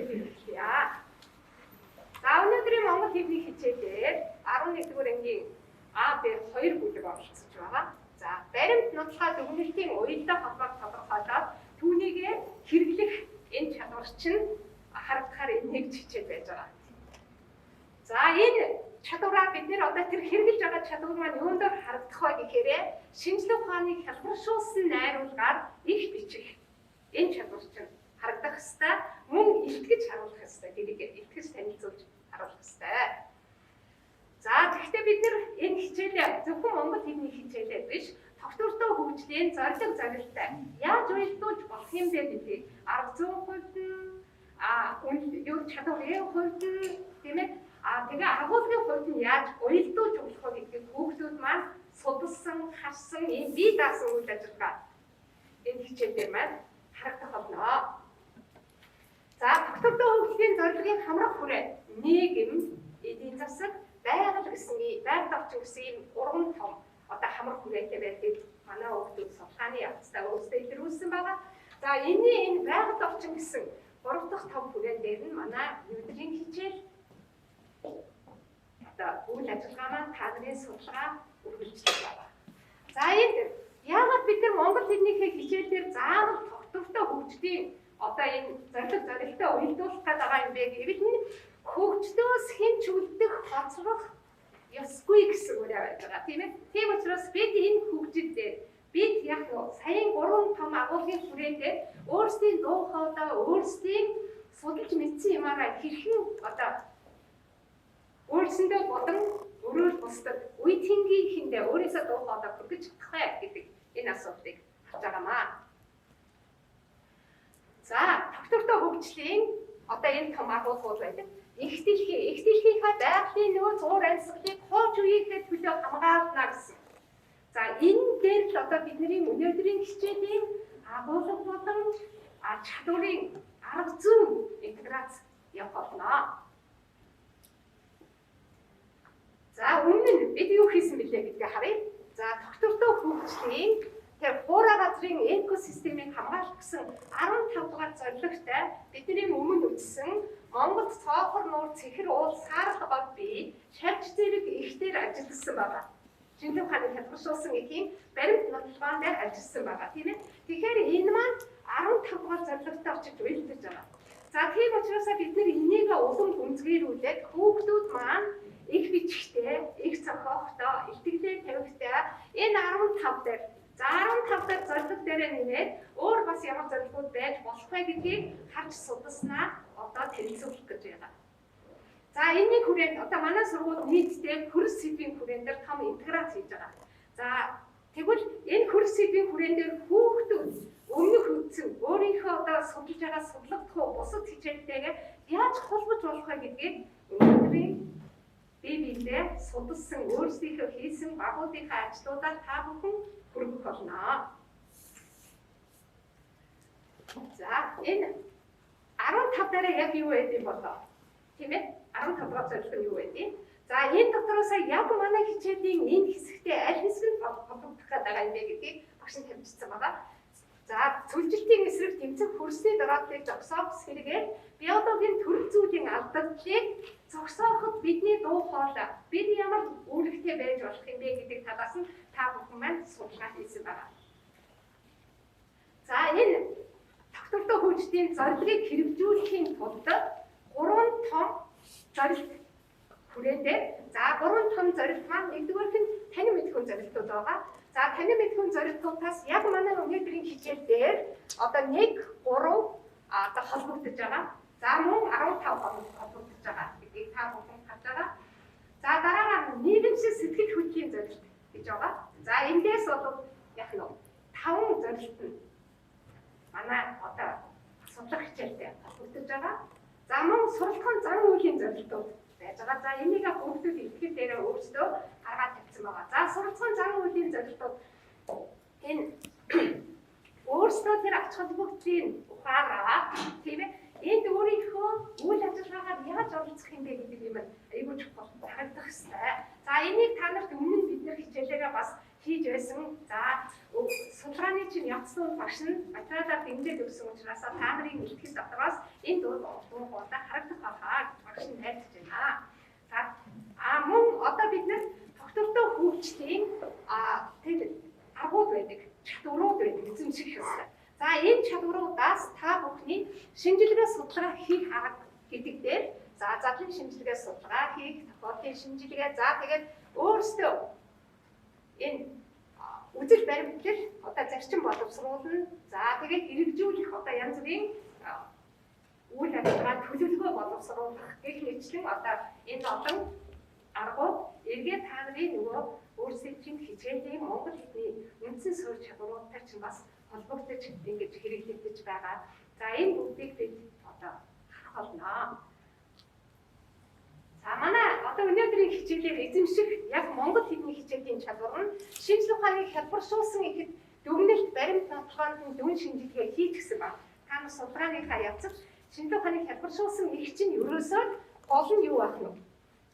хичээлийг эхлэе. За өнөөдрийн Монгол хэлний хичээлээр 11-р ангийн А, Б 2 бүлэг оролцож байгаа. За баримт нотолгой дүгнэлтийн уялдаа холбоог тодорхойлоод түүнийгээ хэрэглэх энэ чадвар чинь харагдахаар энэ нэг хичээл байж байгаа. За энэ чадвараа бид нэр одоо тэр хэрэгжилж байгаа чадвар маань юундор харагдах вэ гэхээр шинжлэх ухааны хялбаршуулсан найруулгаар их бичих энэ чадвар чинь харагдах хэвээр мөн илтгэж харуулах хэвээр тэрийг илтгэж танилцуулж харуулах хэвээр. За гэхдээ бид нэр энэ хичээлээ зөвхөн монгол хэлний хичээлээ биш тогтвортой хөгжлийн зорилго зорилттой яаж уялдуулж болох юм бэ гэдгийг арга зүйн хувьд нь юу чадварын хувьд нь тийм ээ тэгээ агуулгын хувьд нь яаж уялдуулж болох вэ гэдгийг хүүхдүүд маань судалсан, харсан, ийм бие даасан үйл ажиллагаа энэ хичээлээр маань харагдах болно. За тогтвортой хөгжлийн зорилгын хамрах хүрээ нийгэм, эдийн засаг, байгаль гэсэн байгаль орчин гэсэн ийм 3 том одоо хамрах хүрээтэй байдаг манай хүүхдүүд судалгааны явцдаа өөрсдөө илрүүлсэн байгаа. За энэ байгаль орчин гэсэн 3 дахь том хүрээн дээр нь манай өнөөдрийн хичээл одоо үйл ажиллагаа маань та нарын судалгаа үргэлжлэх байна. За энд яагаад бид нар монгол хэлнийхээ хичээлээр заавал тогтвортой хөгжлийн одоо энэ зорилттой уялдуулах гэдэг байгаа юм бэ гэвэл хөгжлөөс хинч үлдэх хоцрох ёсгүй гэсэн үг байж байгаа тийм ээ. Тийм учраас бид энэ хөгжил дээр бид яг саяын 3 том агуулгын хүрээндээ өөрсдийн дуу хоолой, өөрсдийн судалж мэдсэн юмараа хэрхэн одоо өөрсөндөө болон өрөөл бусдад үе тэнгийнхиндээ өөрөөсөө дуу хоолой хүргэж чадах вэ гэдэг энэ асуултыг харж байгаамаа. За тогтвортой хөгжлийн одоо энэ том агуулгууд байдаг. Их дэлхийнхаа байгалийн нөөц уур амьсгалыг хууч үеийнхээ төлөө хамгаална гэсэн. За энэ дээр л одоо бидний өнөөдрийн хичээлийн агуулга болон чадварын арга зүйн интеграц явах болно. За өмнө нь бид юу хийсэн бэлээ гэдгийг харъя. За тогтвортой хөгжлийн тэр хуурай газрын экосистемийг хамгаалах гэсэн 15 дугаар зорилготой бидний өмнө үздсэн Монголд цоохор нуур цэхэр уул саарах гол бие шавж зэрэг ихтер ажилласан байгаа. Шинжлэх ухааны хялбаршуулсан эхийн баримт нотолгоон дээр ажилласан байгаа тийм ээ. Тэгэхээр энэ маань 15 дугаар зорилготой очиж уялдаж байгаа. За тийм учраас бид нар энийг улам гүнзгийрүүлээд хүүхдүүд маань их бичгтэй, их цохохтой, илтгэлээ тавихтай энэ 15 дээр за 15 дээр зорилго дээр нэмээд өөр бас ямар зорилгууд байж болох вэ гэдгийг харж судалснаа одоо танилцуулах гэж байна. За энэний хүрээнд одоо манай сургууль нийтдээ хөрс сэдвийн хүрээн дээр том интеграц хийж байгаа. За тэгвэл энэ хөрс сэдвийн хүрээн дээр хүүхдүүд өмнөх үдсэн өөрийнхөө одоо судалж байгаа судалгадах бусад хичээлтэйгээ яаж холбож болох вэ гэдгийг өнөөдрийн биедээ судалсан өөрсдийнхөө хийсэн багуудынхаа ажлуудаар та бүхэн хүргэх болно. За энэ 15 дараа яг юу байдгийг болоо. Тийм ээ? 15 дахь зорилго нь юу байдгийг. За энэ дотроос яг манай хичээлийн энэ хэсэгтээ аль хэсэг нь холбогдох байгаа юм бэ гэдгийг багш нь тавьчихсан байгаа. За цөлжилтийн эсрэг тэмцэх хөрсний дараадлыг зогсоох хэрэгээр биологийн төрөл зүйлийн алдагдлыг зогсооход бидний дуу хоолой бид ямар үүрэгтэй байж болох юм бэ гэдэг талаас нь та бүхэн маань судалгаа хийсэн байна. За энэ тогтвортой хөгжлийн зорилгыг хэрэгжүүлэхийн тулд 3 том зорилго хүрээндээ за 3 том зорилго маань нэгдүгээрт нь танин мэдхүйн зорилгууд байгаа. За танин мэдхүйн зорилгоудаас яг манай өнөөдрийн хичээл дээр одоо 1 3 одоо холбогдож байгаа. За мөн 15 холбогдож байгаа гэдгийг та бүхэн харж байгаа. За дараагаар нийгэмшил сэтгэл хөдлөлийн зорилго гэж байгаа. За эндээс бол яг нь 5 зорилт нь манай одоо судлах хичээлтэй холбогдож байгаа. За мөн суралцхан зан үйлийн зорилтууд байж байгаа. За энийг хүүхдүүд итгэл дээрээ өөрсдөө гаргаад тавьсан байгаа. За суралцхан зан үйлийн зорилтууд энэ өөрсдөө тэр ач холбогдлын ухаараа тийм ээ энд өөрийнхөө үйл ажиллагаагаар яаж оролцох юм бэ гэдэг юм айгүй чухал харагдах хэрэгтэй. За энийг та нарт өмнө нь бид нар хичээлээрээ бас хийж байсан. За судалгааны чинь явцсан дуу багш нь материалаар дэмжиж өгсөн учраас та нарын ихтгэл дотроос энэ дуу хоолой харагдах байхаа гэж багш нь найдаж байна. За мөн одоо бид нэр тогтвортой хөгжлийн тэр агууд байдаг, чадварууд байдаг эзэмших ёстой. За энэ чадваруудаас та бүхний шинжилгээ судалгаа хийх арга гэдэг дээр задлан шинжилгээ судалгаа хийх, тохиолдлын шинжилгээ, за тэгээд өөрсдөө энэ үзэл баримтлал одоо зарчим боловсруулна. За тэгээд хэрэгжүүлэх одоо янз бүрийн үйл ажиллагаа төлөвлөгөө боловсруулах гэх мэтлэн одоо энэ олон аргууд эргээд та нарын нөгөө өөрсдийн чинь хичээлийн монгол хэлний үндсэн суурь чадваруудтай чинь бас холбогдож ингэж хэрэглэгдэж байгаа. За энэ бүгдийг бид одоо харах болно. За манай одоо өнөөдрийн хичээлээр эзэмших яг монгол хэлний хичээлийн чадвар нь шинжлэх ухааныг хялбаршуулсан ихэд дүгнэлт баримт нотолгоонд дүн шинжилгээ хийж гисэн ба. Та нар судалгааныхаа явцад шинжлэх ухааныг хялбаршуулсан их чинь ерөөсөө гол нь юу байх нь?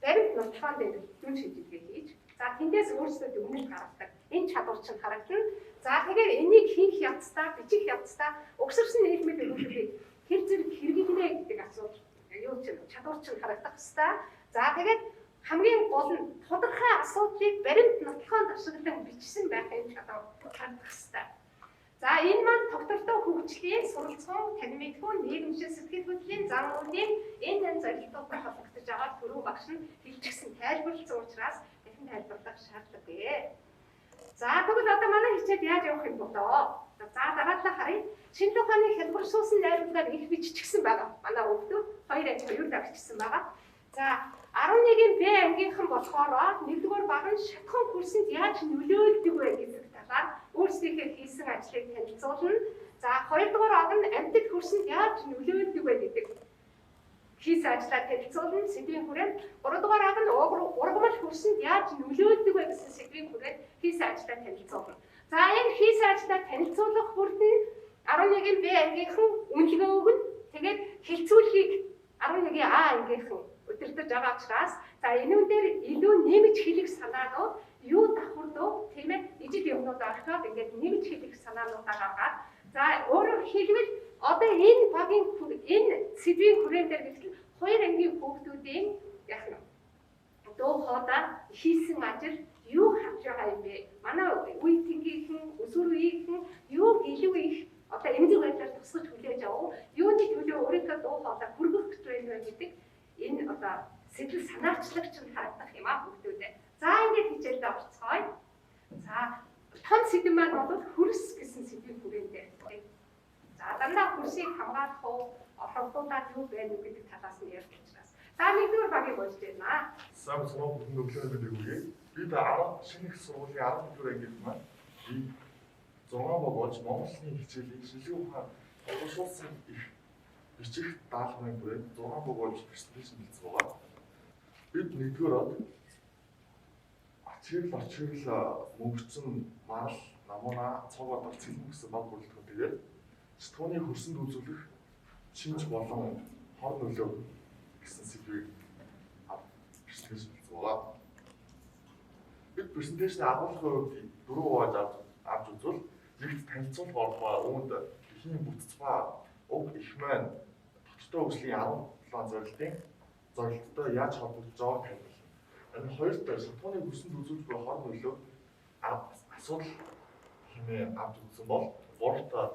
Баримт нотолгоон дээр дүн шинжилгээ хийж, за тэндээс өөрсдөө дүгнэлт гаргадаг. Энэ чадвар чинь харагдана. За тэгэхээр энийг хийх явцдаа, бичих явцдаа угсарсан нийгмийн төлөвлөлийг хэр зэрэг хэрэглэнэ гэдэг асуудал юу ч чадвар чинь харагдах хэвээр. За тэгээд хамгийн гол нь тодорхой асуудлыг баримт нотолгоонд ашиглан бичсэн байх юм чадвар харагдах хэвээр. За энэ маань тогтвортой хөгжлийн суралцсан танимтгүй нийгэмшил сэтгэл хөдлөлийн зан үйлийн энэ тань зорилтуудтай холбогдож байгаа түрүү багш нь хэлчихсэн тайлбарлсан учраас дахин тайлбарлах шаардлагагүй. За тэгвэл одоо манай хичээл яаж явах юм бол за дараалал харъя. Шинжлэх ухааны хялбаршуулсан найруулгаар их биччихсэн байгаа. Манай хүүхдүүд 2 бичсэн байгаа. За 11-ийн Б ангийнхан болохоор 1-р баг нь шатхан хөрсөнд яаж нөлөөлдөг вэ гэдэг талаар өөрсдийнхээ хийсэн ажлыг танилцуулна. За 2-р баг нь амьтад хөрсөнд яаж нөлөөлдөг вэ гэдэг хийсэн ажлаа танилцуулна. Сэдвийн хүрээнд 3-р баг нь ургамал хөрсөнд яаж нөлөөлдөг вэ гэсэн сэдвийн хүрээнд хийсэн ажлаа танилцуулна. За энэ хийсэн ажлаа танилцуулах хүрдэн 11-ийн Б ангийнхан үнэлгээ өгнө. Тэгээд хилцүүлгийг 11-ийн А ангийнхан удирдах байгаа учраас за энүүн дээр илүү нэмж хэлэх санаанууд юу давхардуу тийм ээ ижил юмнууд орхиод ингээд нэмж хэлэх санаануудаа гаргаад за өөрөөр хэлбэл одоо энэ багийн энэ сэдвийн хүрээнд дээр гэтэл 2 ангийн хүүхдүүдийн яг нь дуу хоолой хийсэн ажил юу харж байгаа юм бэ? Манай үе тэнгийнхэн, өсвөр үеийнхэн юу илүү их одоо эмзэг байдлаар тусгаж хүлээж авав. Юуны төлөө өөрийнхөө дуу хоолой хүргэх гэж байна вэ гэдэг энэ одоо сэтэл санаачлагч нь харагдах юм аа хүүхдүүдээ. За ингээд хичээлдээ орцгоё. За том сэдв маань бол хөрс гэсэн сэдвийн хүрээнд дээр. За дандаа хөрсийг хамгаалах уу, оролдуулаад юу байна уу гэдэг талаас нь ярьж учраас. За 1-р багийг болж байна. Сайн сонирхол нөхлөөр өгье. Бид 10 шинэ их сургуулийн 11-р ангид маань би 6 баг болж Монголын хичээлийг шинжлэх ухаан боловсруулсан их бичих даалгаврын бүрээд 6 баг болж презентацийн хийсэн байгаа. Бид 1-р ачаалал мөнгөцөн марал намуна цог одол цэлмэг гэсэн баг бүрэлдэхүүн тэгээд сэтгүүний хөрсөнд үзүүлэх шинж болон хор нөлөө гэсэн сэдвийг презентацийн хийсэн байгаа. Бид презентацийн агуулгын хувьд 4 хувааж авч үзвэл нэгт танилцуулах оролцоо үүнд эхийн бүтцбаа уг их маань тогтвортой хөгжлийн 17 зорилттой яаж холбогдож байгааг танилцуулна. Энэ хоёр дахь сатууны хөрсөнд үзүүлж буй хор нөлөө асуудал хэмээн авч үзсэн бол 3 дахь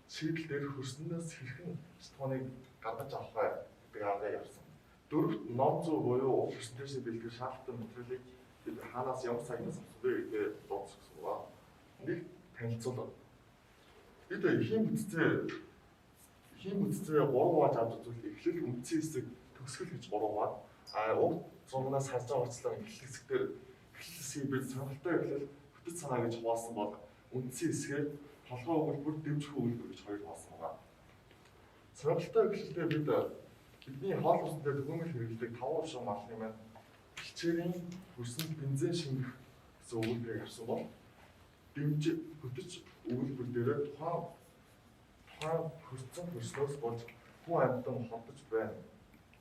шийдэл дээр хөрснөөс хэрхэн сатууныг гадаж авах гэдэг арга явсан. 4-т ном зүй буюу презентацийн бэлтгэх шаардлагатай материалыг бид хаанаас ямар цагнаас авах вэ гэдэг дууцсан байна. Нэг танилцуулга. Бид эхийн бүтцээ 3 хувааж авч үзвэл эхлэл үндсэн хэсэг төгсгөл гэж 3 хувааж уг зурнаас харж байгаа учраас эхлэл хэсгээр эхлэл хэсгийг бид сонирхолтой эхлэл бүтэц санаа гэж хуваасан бол үндсэн хэсгээр толгой өгүүлбэр дэмжих өгүүлбэр гэж 2 хуваасан байна. Сонирхолтой эхлэлдээ бид бидний хоол хүнстэй төгөөмөл хэрэглэдэг 5 шин малны маань хичээрийн хөрсөнд бензин шингэх гэсэн өгүүлбэрийг авсан бол дэмж хөтөч өгүүлбэр дээр тухайн хөрснөөс болж хүн амьтан холдож байна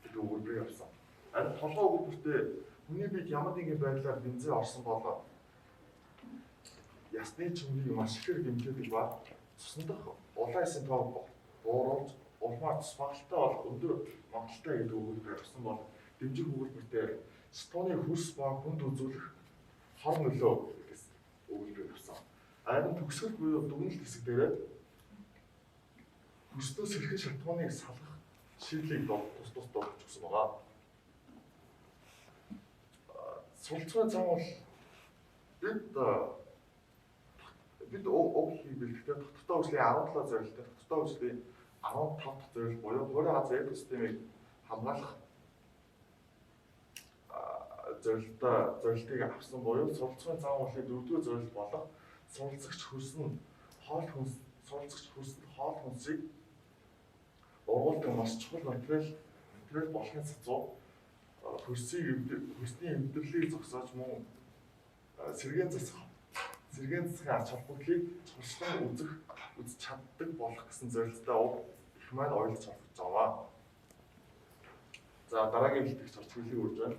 гэдэг өгүүлбэрийг авсан. Харин толгой өгүүлбэртээ хүний бид ямар нэгэн байдлаар бензин орсон бол ясны чөмрийг маш ихээр гэмтээдэг ба цусны дах улаан эсийн тоо бууруулж улмаар цус багталтай болох өндөр магадaltaй гэдэг өгүүлбэр авсан бол дэмжих өгүүлбэртээ стооны хөрс ба хүнд үзүүлэх хор нөлөө гэсэн өгүүлбэр авсан. Харин төгсгөл буюу дүгнэлт хэсэг дээр хөрснөөс хэрхэн шалтгааныг салгах шийдлийг тус дуулж өгсөн байгаа. Суралцгын зам бол бид уг хийх бэлтгэдэг тогтвортой хөгжлийн 17 зорилттой тогтвортой хөгжлийн 15 дахь зорилт буюу өөрийн газар экосистемийг хамгаалах зорилтыг авсан буюу суралцгын зам болны 4-р зорилт болох суралцагч хөрсөнд хоол хүнсийг ургуулдаг маш чухал материал болохын цацуу хөрсний эвдэрлийг зогсоож мөн сэргээн засгийн ач холбогдлыг туршлан үзэж чаддаг болох гэсэн зорилттой их маань ойлгож авч байгаа. За дараагийн бэлтгэгч орч хэлийг үрж байна.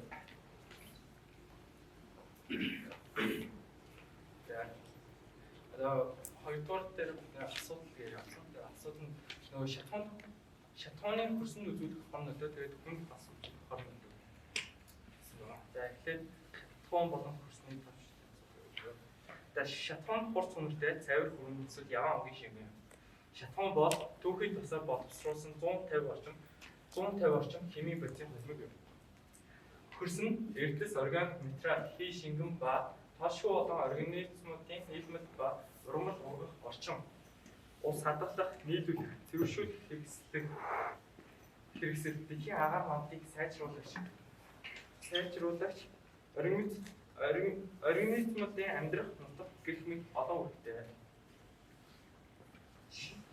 Одоо хоёрдугаар дээр асуудал гэж авсан. Асуудал нь нөгөө шатхууны хөрсөнд үзүүлэх хор нөлөө тэгээд хүнд бас хор нөлөө гэсэн байна. За эхлээд шатхуун болон хөрсний төвч. За шатхуун хурц үнэртэй цавир хөрөнгө эсвэл яваа өнгийн шиг юм. Шатхуун бол түүхий тусаар боловсруулсан 150 орчим химийн процент хөлмөг юм. Хөрс нь эрдэс органик материал, хий шингэн ба тоошгүй болон организмуудын нийлмэл ба ургамал ургах орчин, ус хадгалах, нийлүүлэх, цэвэршүүлэх хэрэгсэл дэлхийн агаар мандыг сайжруулагч организмуудын амьдрах нутаг гэх мэт олон үүрэгтэй.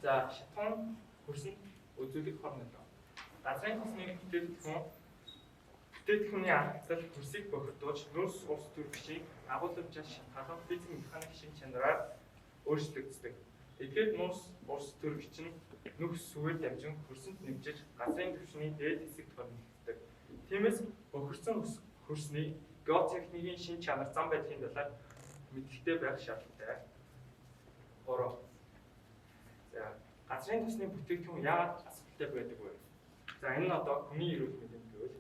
За шатхуун хөрсөнд үзүүлэх хор нөлөө. Газрын тосны бүтээгдэхүүний аргачлал хөрсийг бохирдуулж нөөц ус төрөгчийн агуулмжаас шалтгаалan физик механик шин чанараар өөрчлөгддөг. Эдгээр нөөц ус төрөгч нь нөхс сүгээр дамжин хөрсөнд нэмжиж газрын түвшний дээд хэсэгт хоригддог. Тиймээс бохирдсон хөрсний геотехникийн шин чанар зам байдлын талаар мэдлэгтэй байх шаардлагатай. 3. За газрын тосны бүтээгдэхүүн яагаад асуудалтай байдаг вэ? За энэ нь одоо хүний эрүүл мэндийн гэвэл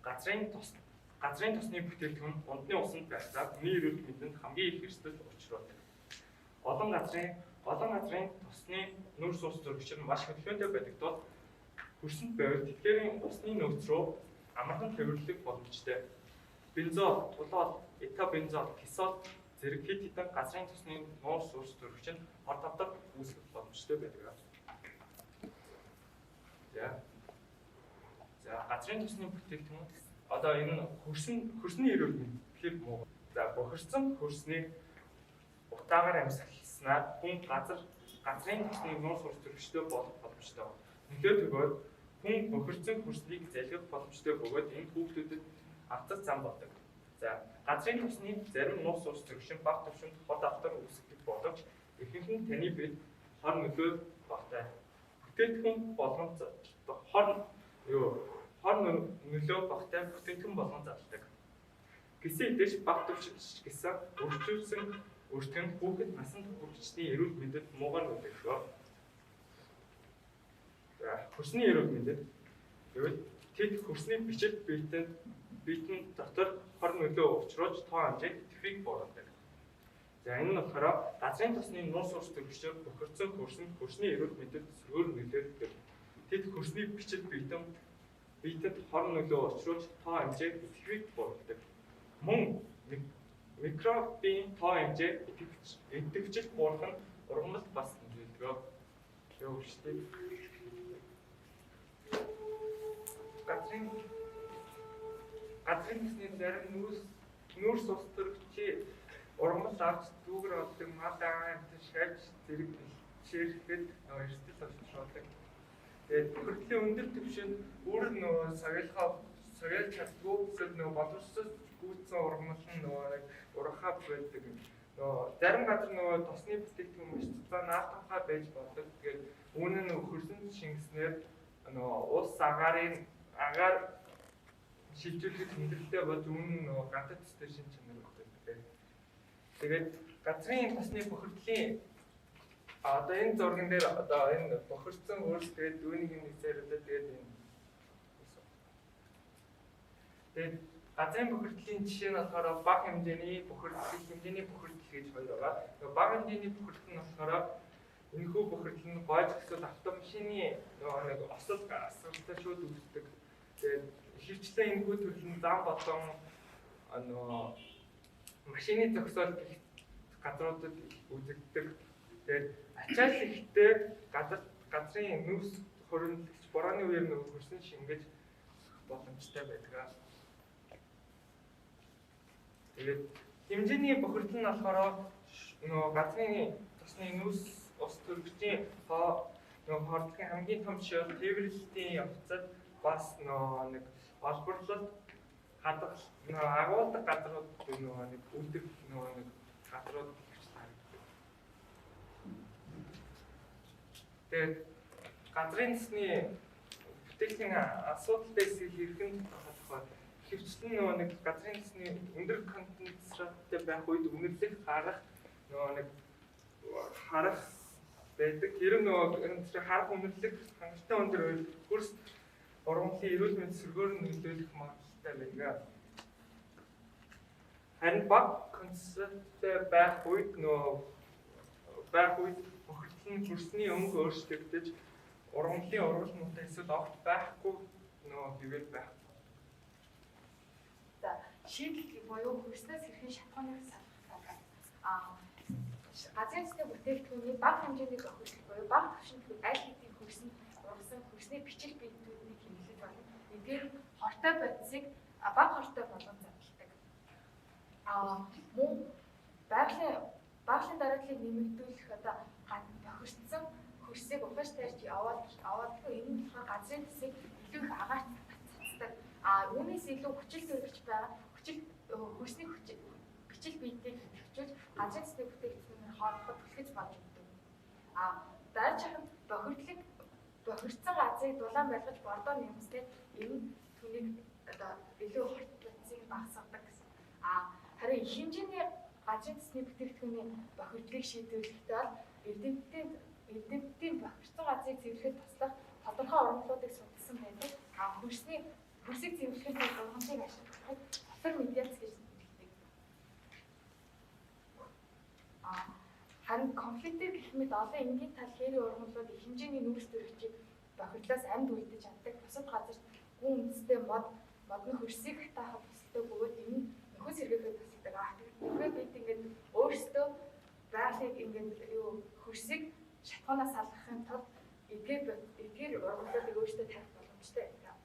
газрын тосны бүтээгдэхүүн ундны усанд байхдаа хүний эрүүл мэндэнд хамгийн их эрсдэл учруулдаг. Олон газрын тосны нүүрс ус зөрөгч нь маш хөдөлгөөнтэй байдаг тул хөрсөнд байвал тэдгээрийн усны нөөц рүү амархан төвөрлөх боломжтой. Бензол, тулол, этабензол, кисол зэрэг хэд хэдэн газрын тосны нүүрс ус зөрөгч нь хор тавтар үүсгэх боломжтой байдаг. За газрын тосны бүтээгдэхүүн одоо энэ нь хөрсний эрүүл мэнд гэхээр муу. За бохирдсон хөрснийг утаагаар амьсгалснаар хүн газрын тосны нууц ус төрөгчтэй болох боломжтой. Нэгдүгээр төгөөд хүн бохирдсон хөрснийг залгих боломжтой бөгөөд энэ хүүхдүүдэд автар зам болдог. За газрын тосны зарим нууц ус төрөгч баг төвшөнд хот автар үүсгэх боловч ихэнх нь таны бид хор нөлөө багтай. Бүтээгдэхүүн болгон хор нөлөө багтай бүтээгдэхүүн болгон зарладаг. Гэсэн дэш баг төвшөлт гэсэн өртгөн хүүхэд насанд хүрэгчдийн эрүүл мэндэд муугар нөлөөлөв. За хөрсний эрүүл мэндэд гэвэл тэд хөрсний бичил биетэн дотор хор нөлөө учруулж тоо хэмжээг тэвхийг бууруулдаг. За энэ нь болохоор газрын тосны нууц ус төрөгчөөр бохирдсон хөрсний эрүүл мэндэд зөвөр нөлөөлдөг. Тэд хөрсний бичил биетэд хор нөлөө учруулж тоо хэмжээг тэвхийг бууруулдаг. Мөн микробын тоо хэмжээ идэвхжил буурах нь ургамалд бас нөлөөлдөг. Өөрчлөлт. Газрын тосны зарим нүүрс ус төрөгчийн ургамал авч дүүгэр олдог мал амт шаж зэрэг ширэхэд эрсдэл болчихдог. Тэгээд хөртлийн өндөр түвшинд үр нөгөө сагайл чаддгүй эсвэл нөгөө боловсрол гүйцэн ургамал нь нөгөө урахаа байдаг. Нөгөө зарим газар нөгөө тосны бүтээгдэхүүн маш цэцэн наалтахаа байж болдог. Тэгээд үүн нь хөрсөнд шингэснээр нөгөө ус агаар шилжүүлэхэд хүндрэлтэй болж үүн нь нөгөө гадаад төстэй шин чанар өгдөг. Тэгээд газрын тосны бохирдлын Одоо энэ зурган дээр одоо энэ бохирдсон хөрс тэгээд дүүнийг нэгсээрүүлээ тэгээд энэ. Тэгээд газрын бохирдлын жишээ нь болохоор бага хэмжээний бохирдол гэж хоёр байгаа. Тэгээ бага хэмжээний бохирдол нь болохоор энэхүү бохирдол нь гойж эсвэл автомашины нэг осол асуудалтай шууд үүсдэг. Тэгээд ихэвчлэн энэхүү төрлийн зам болон машины зогсоол гэх газруудад үзэгддэг. Тэгээд ачаал ихтэй газрын нүс хөрөмлөгч борооны үеэр нөгөө хөрсөн шингэж боломжтой байдаг. Тэгээд хэмжээний бохирдол нь болохоор нөгөө газрын тосны нүс ус төрөгчийн нөгөө хордлогын хамгийн том шил тээвэрлэлтийн явцад бас нөгөө нэг олборлолт хадгалт нөгөө агуулдаг газрууд нөгөө нэг үлдэх нөгөө нэг газрууд гэж харагддаг. Тэгээд газрын тосны бүтээлийн асуудалтай эсрэг хэрхэн тодорхой хөвчлэн нөгөө нэг газрын тосны өндөр концентраттай байх үед үнэрлэх харах нөгөө нэг харах байдаг. Хэрэг нөгөө энэ харах үнэрлэх хангалттай өндөр хөрс ургамлын эрүүл мэндийн сөргөөр нь нөлөөлөх магадлалтай байдаг. Харин бага концентраттай байх үед бохирдол нь хөрсний өмг өөрчлөгдөж ургамлын ургал нутаа эсвэл огт байхгүй нөгөө хэвэл байх. Шийдэл буюу хөрснөөс хэрхэн шатхууныг салгах. Газрын тосны бүтээгдэхүүний бага хэмжээний бохирдол буюу бага түвшинд аль хэдийн хөрсөн ургасан хөрсний бичил биетүүдийг хэмнэлэг болно. Эдгээр хортой бодисыг бага хортой болгон задлдаг. Мөн байгалийн дараадлыг нэмэгдүүлэх одоо бохирдсон хөрсийг ухаж тарьж аваадгүй энэ нь болохоор газрын тосыг илүү их агаарч цацдаг. Үүнээс илүү хүчил төрөлж байгаа хөрсний бичил биетийг хөвчүүлж газрын тосны бүтээгдэхүүнээр хооллоход түлхэж болж өгдөг. Дараач хахад бохирдсон газрыг дулаан байлгаж бордоо нэмсээр энэ түүнийг одоо илүү хорт бодисыг багасгадаг гэсэн. Харин их хэмжээний газрын тосны бүтээгдэхүүний бохирдлыг шийдвэрлэхдээ бол эрдэмтдийн бохирдсон газрыг цэвэрлэхэд туслах тодорхой ургамлуудыг судалсан байдаг. Хөрсийг цэвэрлэхэд ургамлыг ашиглах дотор медиац гэж нэрлэдэг. Харин конфликтер гэх мэт олон энгийн тал хээрийн ургамлууд их хэмжээний нүүрс төрөгчийг бохирдлоос амьд үлдэж чаддаг. Бусад газарт гүн үндэстэй модны хөрсийг хатаахад тусалдаг бөгөөд энэ нөхөс сэргээхэд тусалдаг. Тэгэхээр бид ингээд өөрсдөө байгалыг ингээд хөрсийг шатхуунаас салгахын тулд эдгээр ургамлуудыг өөрсдөө тавих боломжтой байдаг.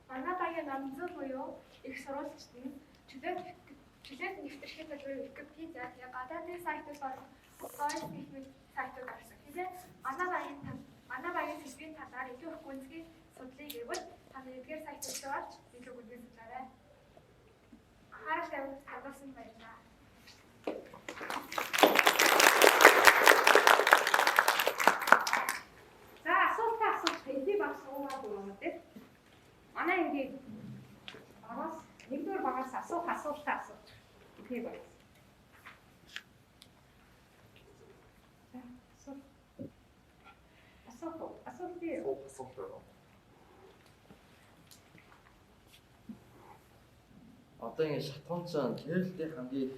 Манай багийн намзуу буюу их сурвалжт нь чөлөөт нэвтрэх төлөв Википедиа гадаадын сайтууд болон Google гэх мэт сайтууд орсон. Тэгэхээр манай багийн сэдвийн талаар илүү их гүнзгий судлыг гэвэл та эдгээр сайтууд орж илүү гүнзгий судлаарай. Харах тавьж хадгалсан баярлалаа. За асуулт эдний баг суугаад өгнө үү? Манай ингээд багаас нэгдүгээр багаас асуулт тийм байна. Асуулт тийм. Одоо ингэ шатхуунчаа тэрэлтэй хамгийн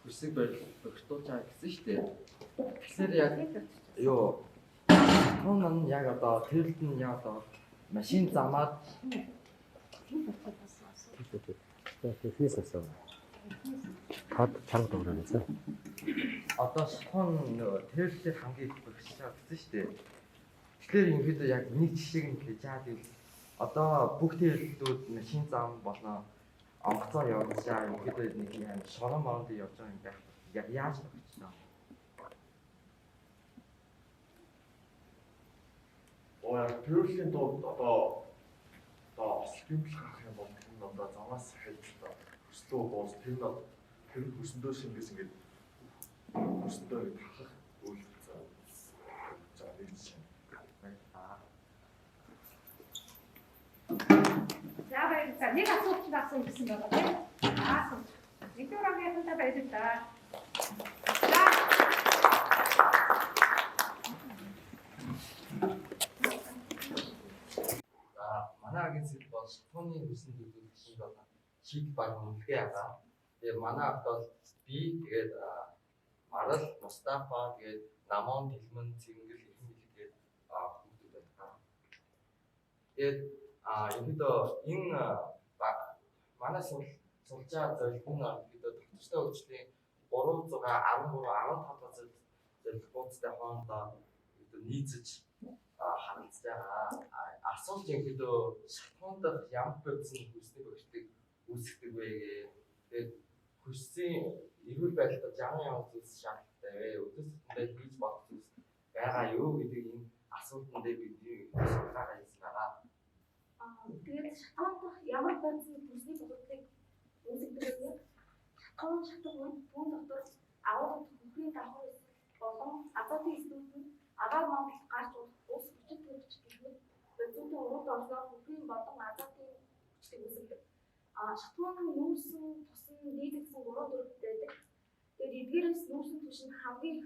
хүсэг бохирдуулж байгаа гэсэн шүү дээ. Тэгэхээр яг шатхуун нь яг одоо тэрэлт нь яг одоо машин замаад технээс асуу. Хад чанга дуурайсан. одоо шатхуун тэрэлтэй хамгийн бохирдуулж байгаа гэсэн шүү дээ. Тэгэхээр ингэдэ яг нэг жишээг нь хэлж яад гэвэл одоо бүх тэрэлтүүд машин зам болноо онгоцоор явж байгаа ингэдэ нэг юм шорон моронд явж байгаа юм байх. Яг яаж тогтчихноо? Тэрлийн тулд одоо гимбэл гарах юм бол энэ одоо замаас хайлттай хөслөө боос тэр хөсөндөө шингээс ингээд хөсөндөө тархах үйлдэл за нэг чинь За баярлалаа. Нэг асуулт авсан гэсэн байгаа тийм. Асуулт. Нэгдүгээр ангийнхантай баярлалаа. За За манай агенцэд бол шатууны хөрсөн төлөвлөлт шинж одоо шийд баг үнэлгээ ягаа. Тэгээ манай агт бол би тэгээд Марал, Мустафа, тэгээд Намон, Тэлмэн, Цэнгэл, Ихэн билгээд хүмүүс байна. Тэгээд ерөнхийдөө энэ манай сурж байгаа зорилго нь ерөнхийдөө тогтвортой хөгжлийн 313 15 зорилгоудтай хоорондоо нийцэж харилцаж байгаа. Асуулт ерөнхийдөө шатуунд ямар бодсон хөрсний багшлыг үүсгдэг вэ гэдэг. Тэгээд хөрсийн эрүүл байдлаа ямар зүйлс шаардлагатай вэ? Өдөрт тутамдаа хийж болох зүйлс байгаа юу гэдэг энэ асуултанд бидний судалгаа хийсэн байгаа. Тэгээд шатуунд ямар бодсон хөрсний багшлыг үүсгдэг вэ? Шатуун үед бүүн дотор агуулгын хөрхийн давхар болон азотын эсдүүд агаар мандал гарч ус хүчит төрж гэх бодсонтой урд орсоор хөрхийн болон азотын хүчлийг үүсгэдэг. Шатуун нүүрсэн тусан дийдгсэн 3-4 байдаг. Тэгээд эдгээрээс нүүрсэн түвшин хамгийн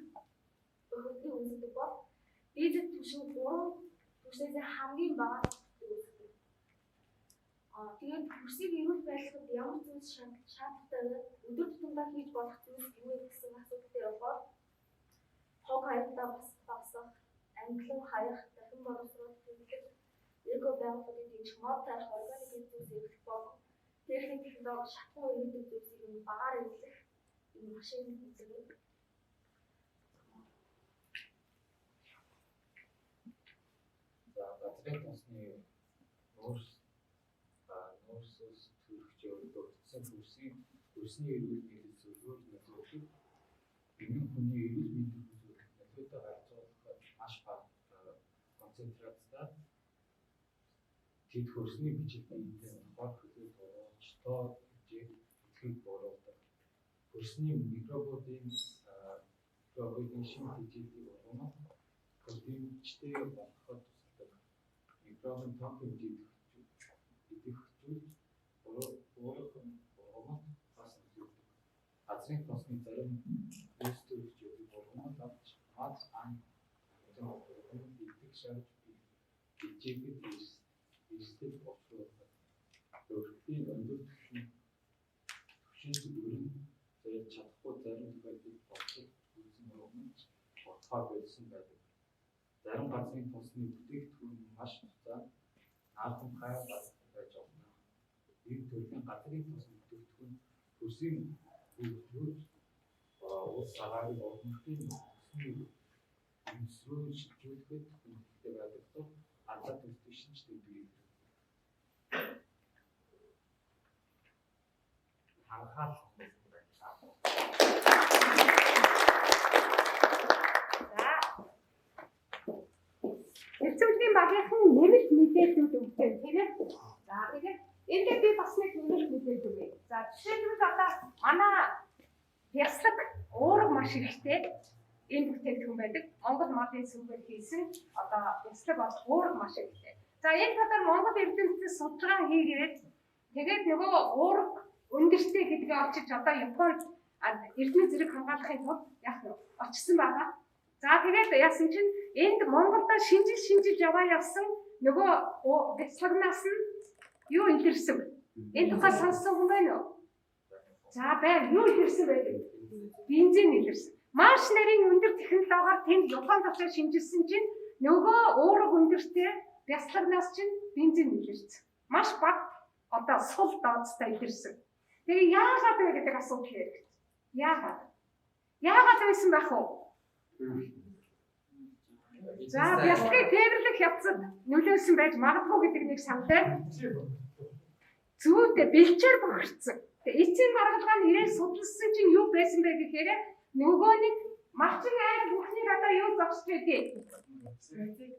хөрхийн үүсгдэг бол дийдэг түвшин 3 түвшнээс хамгийн бага үүсгдэг. Тэгээд хөрсийг эрүүл байлгахад ямар зүйлс шаардлагатай вэ? Өдөр тутамдаа хийж болох зүйлс юу вэ гэсэн асуулт дээр болохоор хог хаягтаа басах, англин хаях, дахин боловсруулах төлөвлөлт, эко байгууллагын дэж мод тарих органик зүйлс эрхлэх болон техник технологи шатуун иргэдэг зүйлсийг багаар эвлэх энэ машин үзэг. За газрын тосны нуурсус төрөгч өөрчлөлтсөн хөрсний эрүүл мэндийн зөвлөгөөг нэрлэх энэ хүний эрүүл мэндийн төлөвлөлтөд харьцуулахад маш бага концентрацтай тэд хөрсний бичлэгтэй хот хөлөг боочтой хэмжээг эцгийг бууруулдаг. Хөрсний микробуудын шин хэмжээний ургамал хөрсний бичтэй болоход тусалдаг. Микробын том хэмжээнд идэх зүйл ургамал бас нөлөөлдөг. Газрын тосны зарим вирус төрөлчдийн ургамал авч хаз ан идэх шаард хэмжээгээр эсдэг боловсруулах. Төрөлхийн өндөр түвшин зүгээрэн зэрэг чадахгүй зарим тохиолдолд болцох үүсэн ургамал утгаар байсан байдаг. Зарим газрын тосны бүтээгдэхүүн маш хугацаанд наадам хай байж болно. Энэ төрлийн газрын тосны бүтээгдэхүүн хөрсийн хөгжлөж улс агаарын орнотын өнсрөө шилжүүлэхэд хүндэтгэл байдаг тул ардаа төстэй шинжтэй бий. Анхаарал хандсан байна. Эрчимчдийн багийнхан нэмэлт мэдээлэлүүд өгсөн тийм ээ. За тэгээд эндээ би бас нэг нэмэлт мэдээлэл өгье. За жишээлбэл одоо манай яслаг уурга маш ихтэй энэ бүтээгдэхүүн байдаг. Монгол малын сүмээр хийсэн одоо яслаг бол уурга маш ихтэй. За энэ талаар Монгол эрдэмтдийн судалгаа хийгээд тэгээд нөгөө уурга өндөртэй гэдгээ олчиж одоо Японд эрдмийн зэрэг хамгаалахын тулд яг очсон байгаа. За тэгээд яасан чинь энд Монголд шинжиж явсан нөгөө бяцлагнаас нь юу илэрсэн бэ? Энэ тухай сонссон хүн байна уу? За байна. Юу илэрсэн бэ? Бензин илэрсэн. Маш нарийн өндөр технологиор тэнд Японд очиж шинжилсэн чинь нөгөө уурга өндөртэй бяцлагнаас чинь бензин илэрсэн. Маш бага одоо сул дооцтой илэрсэн. Тэгээ яагаад вэ гэдэг асуулт хэрэгтэй. Яагаад байсан байх вэ? За бяцлагыг тээвэрлэх явцад нөлөөсөн байж магадгүй гэдэг нэг саналтай. Зүйтэй бэлчээр бохирцсан. Тэгээ эцсийн гаргалгаа нь ирээд судалсан чинь юу байсан бэ гэхээр нөгөө нэг малчин айл бүхнийг одоо юу зогсож байдгийг.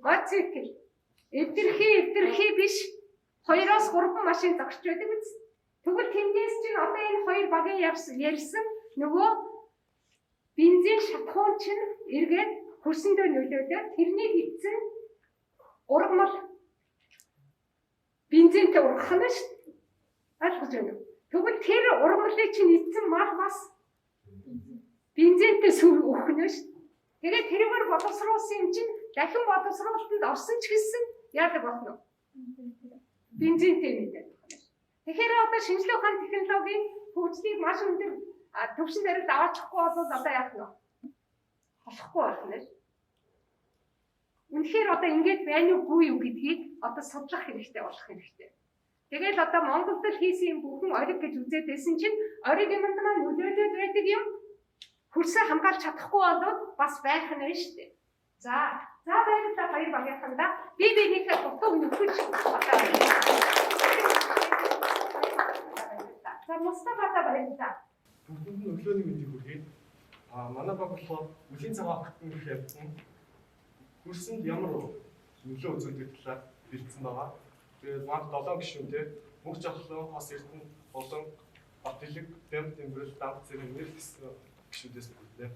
Моцикл. Эвдэрхий биш 2-3 машин зогсож байдаг биз. Тэгвэл тэндээс чинь одоо энэ хоёр багийн ярьсан нөгөө бензин шатхуун чинь эргээд хөрсөндөө нөлөөлөд тэрнийг эцэн ургамал бензинтэй ургах нь шүү дээ. Ойлгож байна уу? Тэгвэл тэр ургамлыг чинь эцэн мал бас бензинтэй сүр өгөх нь шүү дээ. Тэгээд тэрээр боловсруулсан юм чинь дахин боловсруулалтанд орсон ч гэсэн яадаг болно уу? Бензинтэй мэдээд байна. Тэгэхээр одоо шинжлэх ухааны технологийн хөгжлийг маш өндөр төвшин дээр даваачихгүй бол одоо яах нь вэ? Болохгүй байх нэ. Үнэхээр одоо ингэж байна уугүй юу гэдгийг одоо судлах хэрэгтэй болох хэрэгтэй. Тэгээд одоо Монголд л хийсэн юм бүхэн ориг гэж үзээд байсан чинь ориг юмд маань нөлөөлөд байдаг юм. Хөрсөө хамгаалж чадахгүй болоод бас байх нь шүү дээ. За баярлалаа хоёр багийнхандаа би биенийхээ дутуу нөхөж одоо за Мустафата баярлалаа. Бүгдэнд нь өглөөний мэндийг хүргэе. Манай баг болохоор үлийн цагаан хатны гэх юм. Хөрсөнд ямар нөлөө үзүүлдэг талаар бэлдсэн байгаа. Тэгээд маань 7 гишүүнтэй мөнх жавхлан, хос эрдэнэ болон бат илэг, дэм тэмбэрэл, дамт зэрэг нэр гэсэн гишүүдээс бүрлээ.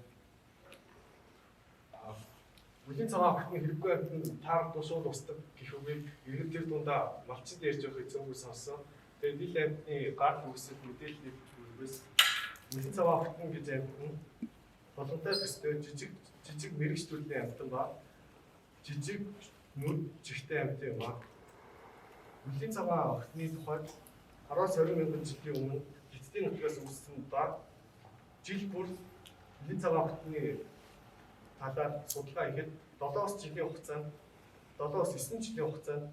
Үлийн цагаан хатны хэрэггүй амтнд таар душуул устдаг гэх үгийг иргэн тэр дундаа малчин дээрж явах эзэмгүй сонсон. Тэгээд нийл амтны гар үсэд мэдээлэл өгөхөөс үлийн цагаан хатны гэж амт нь боломжтой төстэй жижиг мэрэгчлүүдийн амтан ба жижиг нүд жигтэй амт юм аа. Үлийн цагаан хатны тухайд 10-20 мянган жилийн өмнө Хятадын нутгаас үүссэн ба жил бүр үлийн цагаан хатны талаар судалгаа хийхэд 7-9 жилийн хугацаанд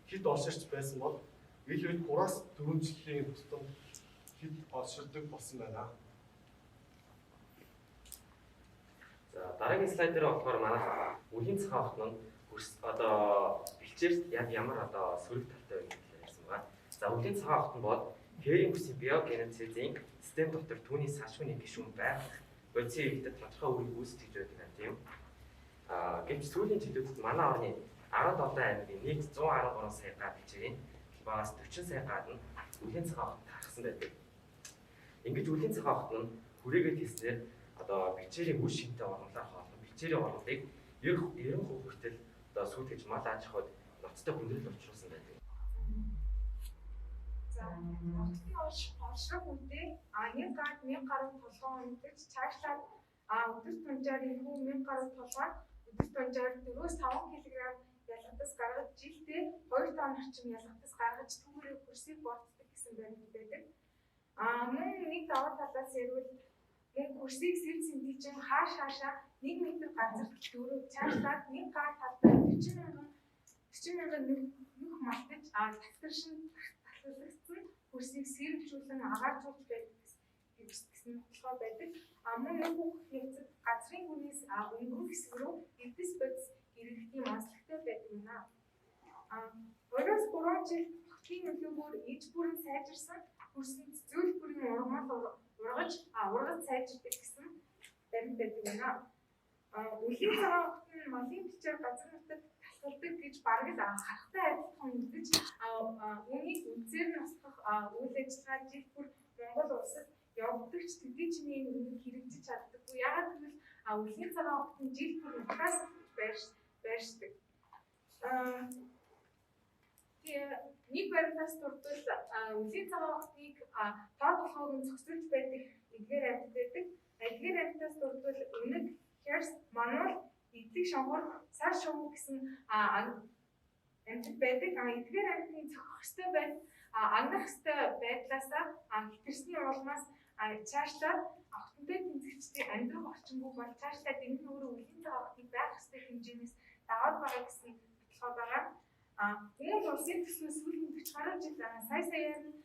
хэд олширч байсан бол ил үед 3-4 жилийн тутамд хэд олширдаг болсон байна. За дараагийн слайд дээр болохоор манай үлийн цагаан хат нь одоо бэлчээрт ямар одоо сөрөг талтай байна гэж ярьсан байна. За үлийн цагаан хат нь бол хээрийн бүсийн биогенезийн систем дотор түүний салшууны гишүүн байх бодисын хэвтэд тодорхой үйл үүсгэж байдаг юм. Гэвч сүүлийн жилүүдэд манай орны 17 аймгийн нийт 113 сая га бичгийн багаас 40 сая гадна үлийн цагаан хат тархсан байдаг. Ингэж үлийн цагаан хат нь хүрээгээ хийснээр одоо бичээрийн үе шинтэй оромлоор хоолно. Бичээрийн оромлыг 90% хүртэл одоо сүйтгэж мал аж ахуйд ноцтой хүндрэл учруулсан байдаг. За октны олшрох үедээ 1 гаад 1000 гаруй толгой өндөж цаашлаад өдөр тунжаар энэхүү 1000 гаруй толгой өдөр тунжаар 4-5 кг ялгадас гаргаж жилдээ 2 тонн орчим ялгадас гаргаж түүхрээ хөрсийг болцдог гэсэн баримт байдаг. Мөн нэг даваа талаас ярил мөн хөрсийг сэрэг сэмтийчин хаашаа 1 м газар дөрөв цаашлаад 1 гаар талбай 40 мянган нөх малтаж татваршин татварлагдсан хөрсийг сэрэгжүүлэн агааржуулж байдаг гэсэн бодлого байдаг. Мөн нэг бүх хэвцэд газрын хүнээс өнгөрөх хэсэг рүү эвдэс бодис иргэдийн онцлогтой байдаг юм аа. Өөрөөс 3 жил хотын нөлөөгөөр иж бүрэн сайжирсан хөрсөнд зөвлбөрийн ургаж сайжирдаг гэсэн баримт байдаг юм аа. Үлийн цагаан хат нь малын бичээр газар нутагт талхалдаг гэж бараг л харахтай адилхан үзэж үүнийг үзээр насгах үйл ажиллагаа жил бүр Монгол улсад явагдагч төдий чиний үнэ хэрэгжиж чаддаггүй. Яагаад гэвэл үлийн цагаан хат нь жил бүр ухраас байршдаг. Нэг баримтаас дурдвал үлийн цагаан хатныг тоо толгойг нь зөксөлж байдаг эдгээр амьтад байдаг. Эдгээр амьтаас дурдвал өнөг, херс, мануул, эдлэг шонгор, сар шонгор гэсэн амьтад байдаг. Эдгээр амьтны зохих хөстэй байна. Ангах хөстэй байдлаасаа хэтэрсний улмаас цаашлаад автомтой тэмцэгчдийн амьдрах орчингүй бол цаашлаад энэ нь өөрөө үлийн цагаан хатныг байх ёстой хэмжээнээс даваад байгаа гэсэн бодлого байгаа. Өмнө улсын төсвөөс сүүлийн 40 гаруй жил саяар нь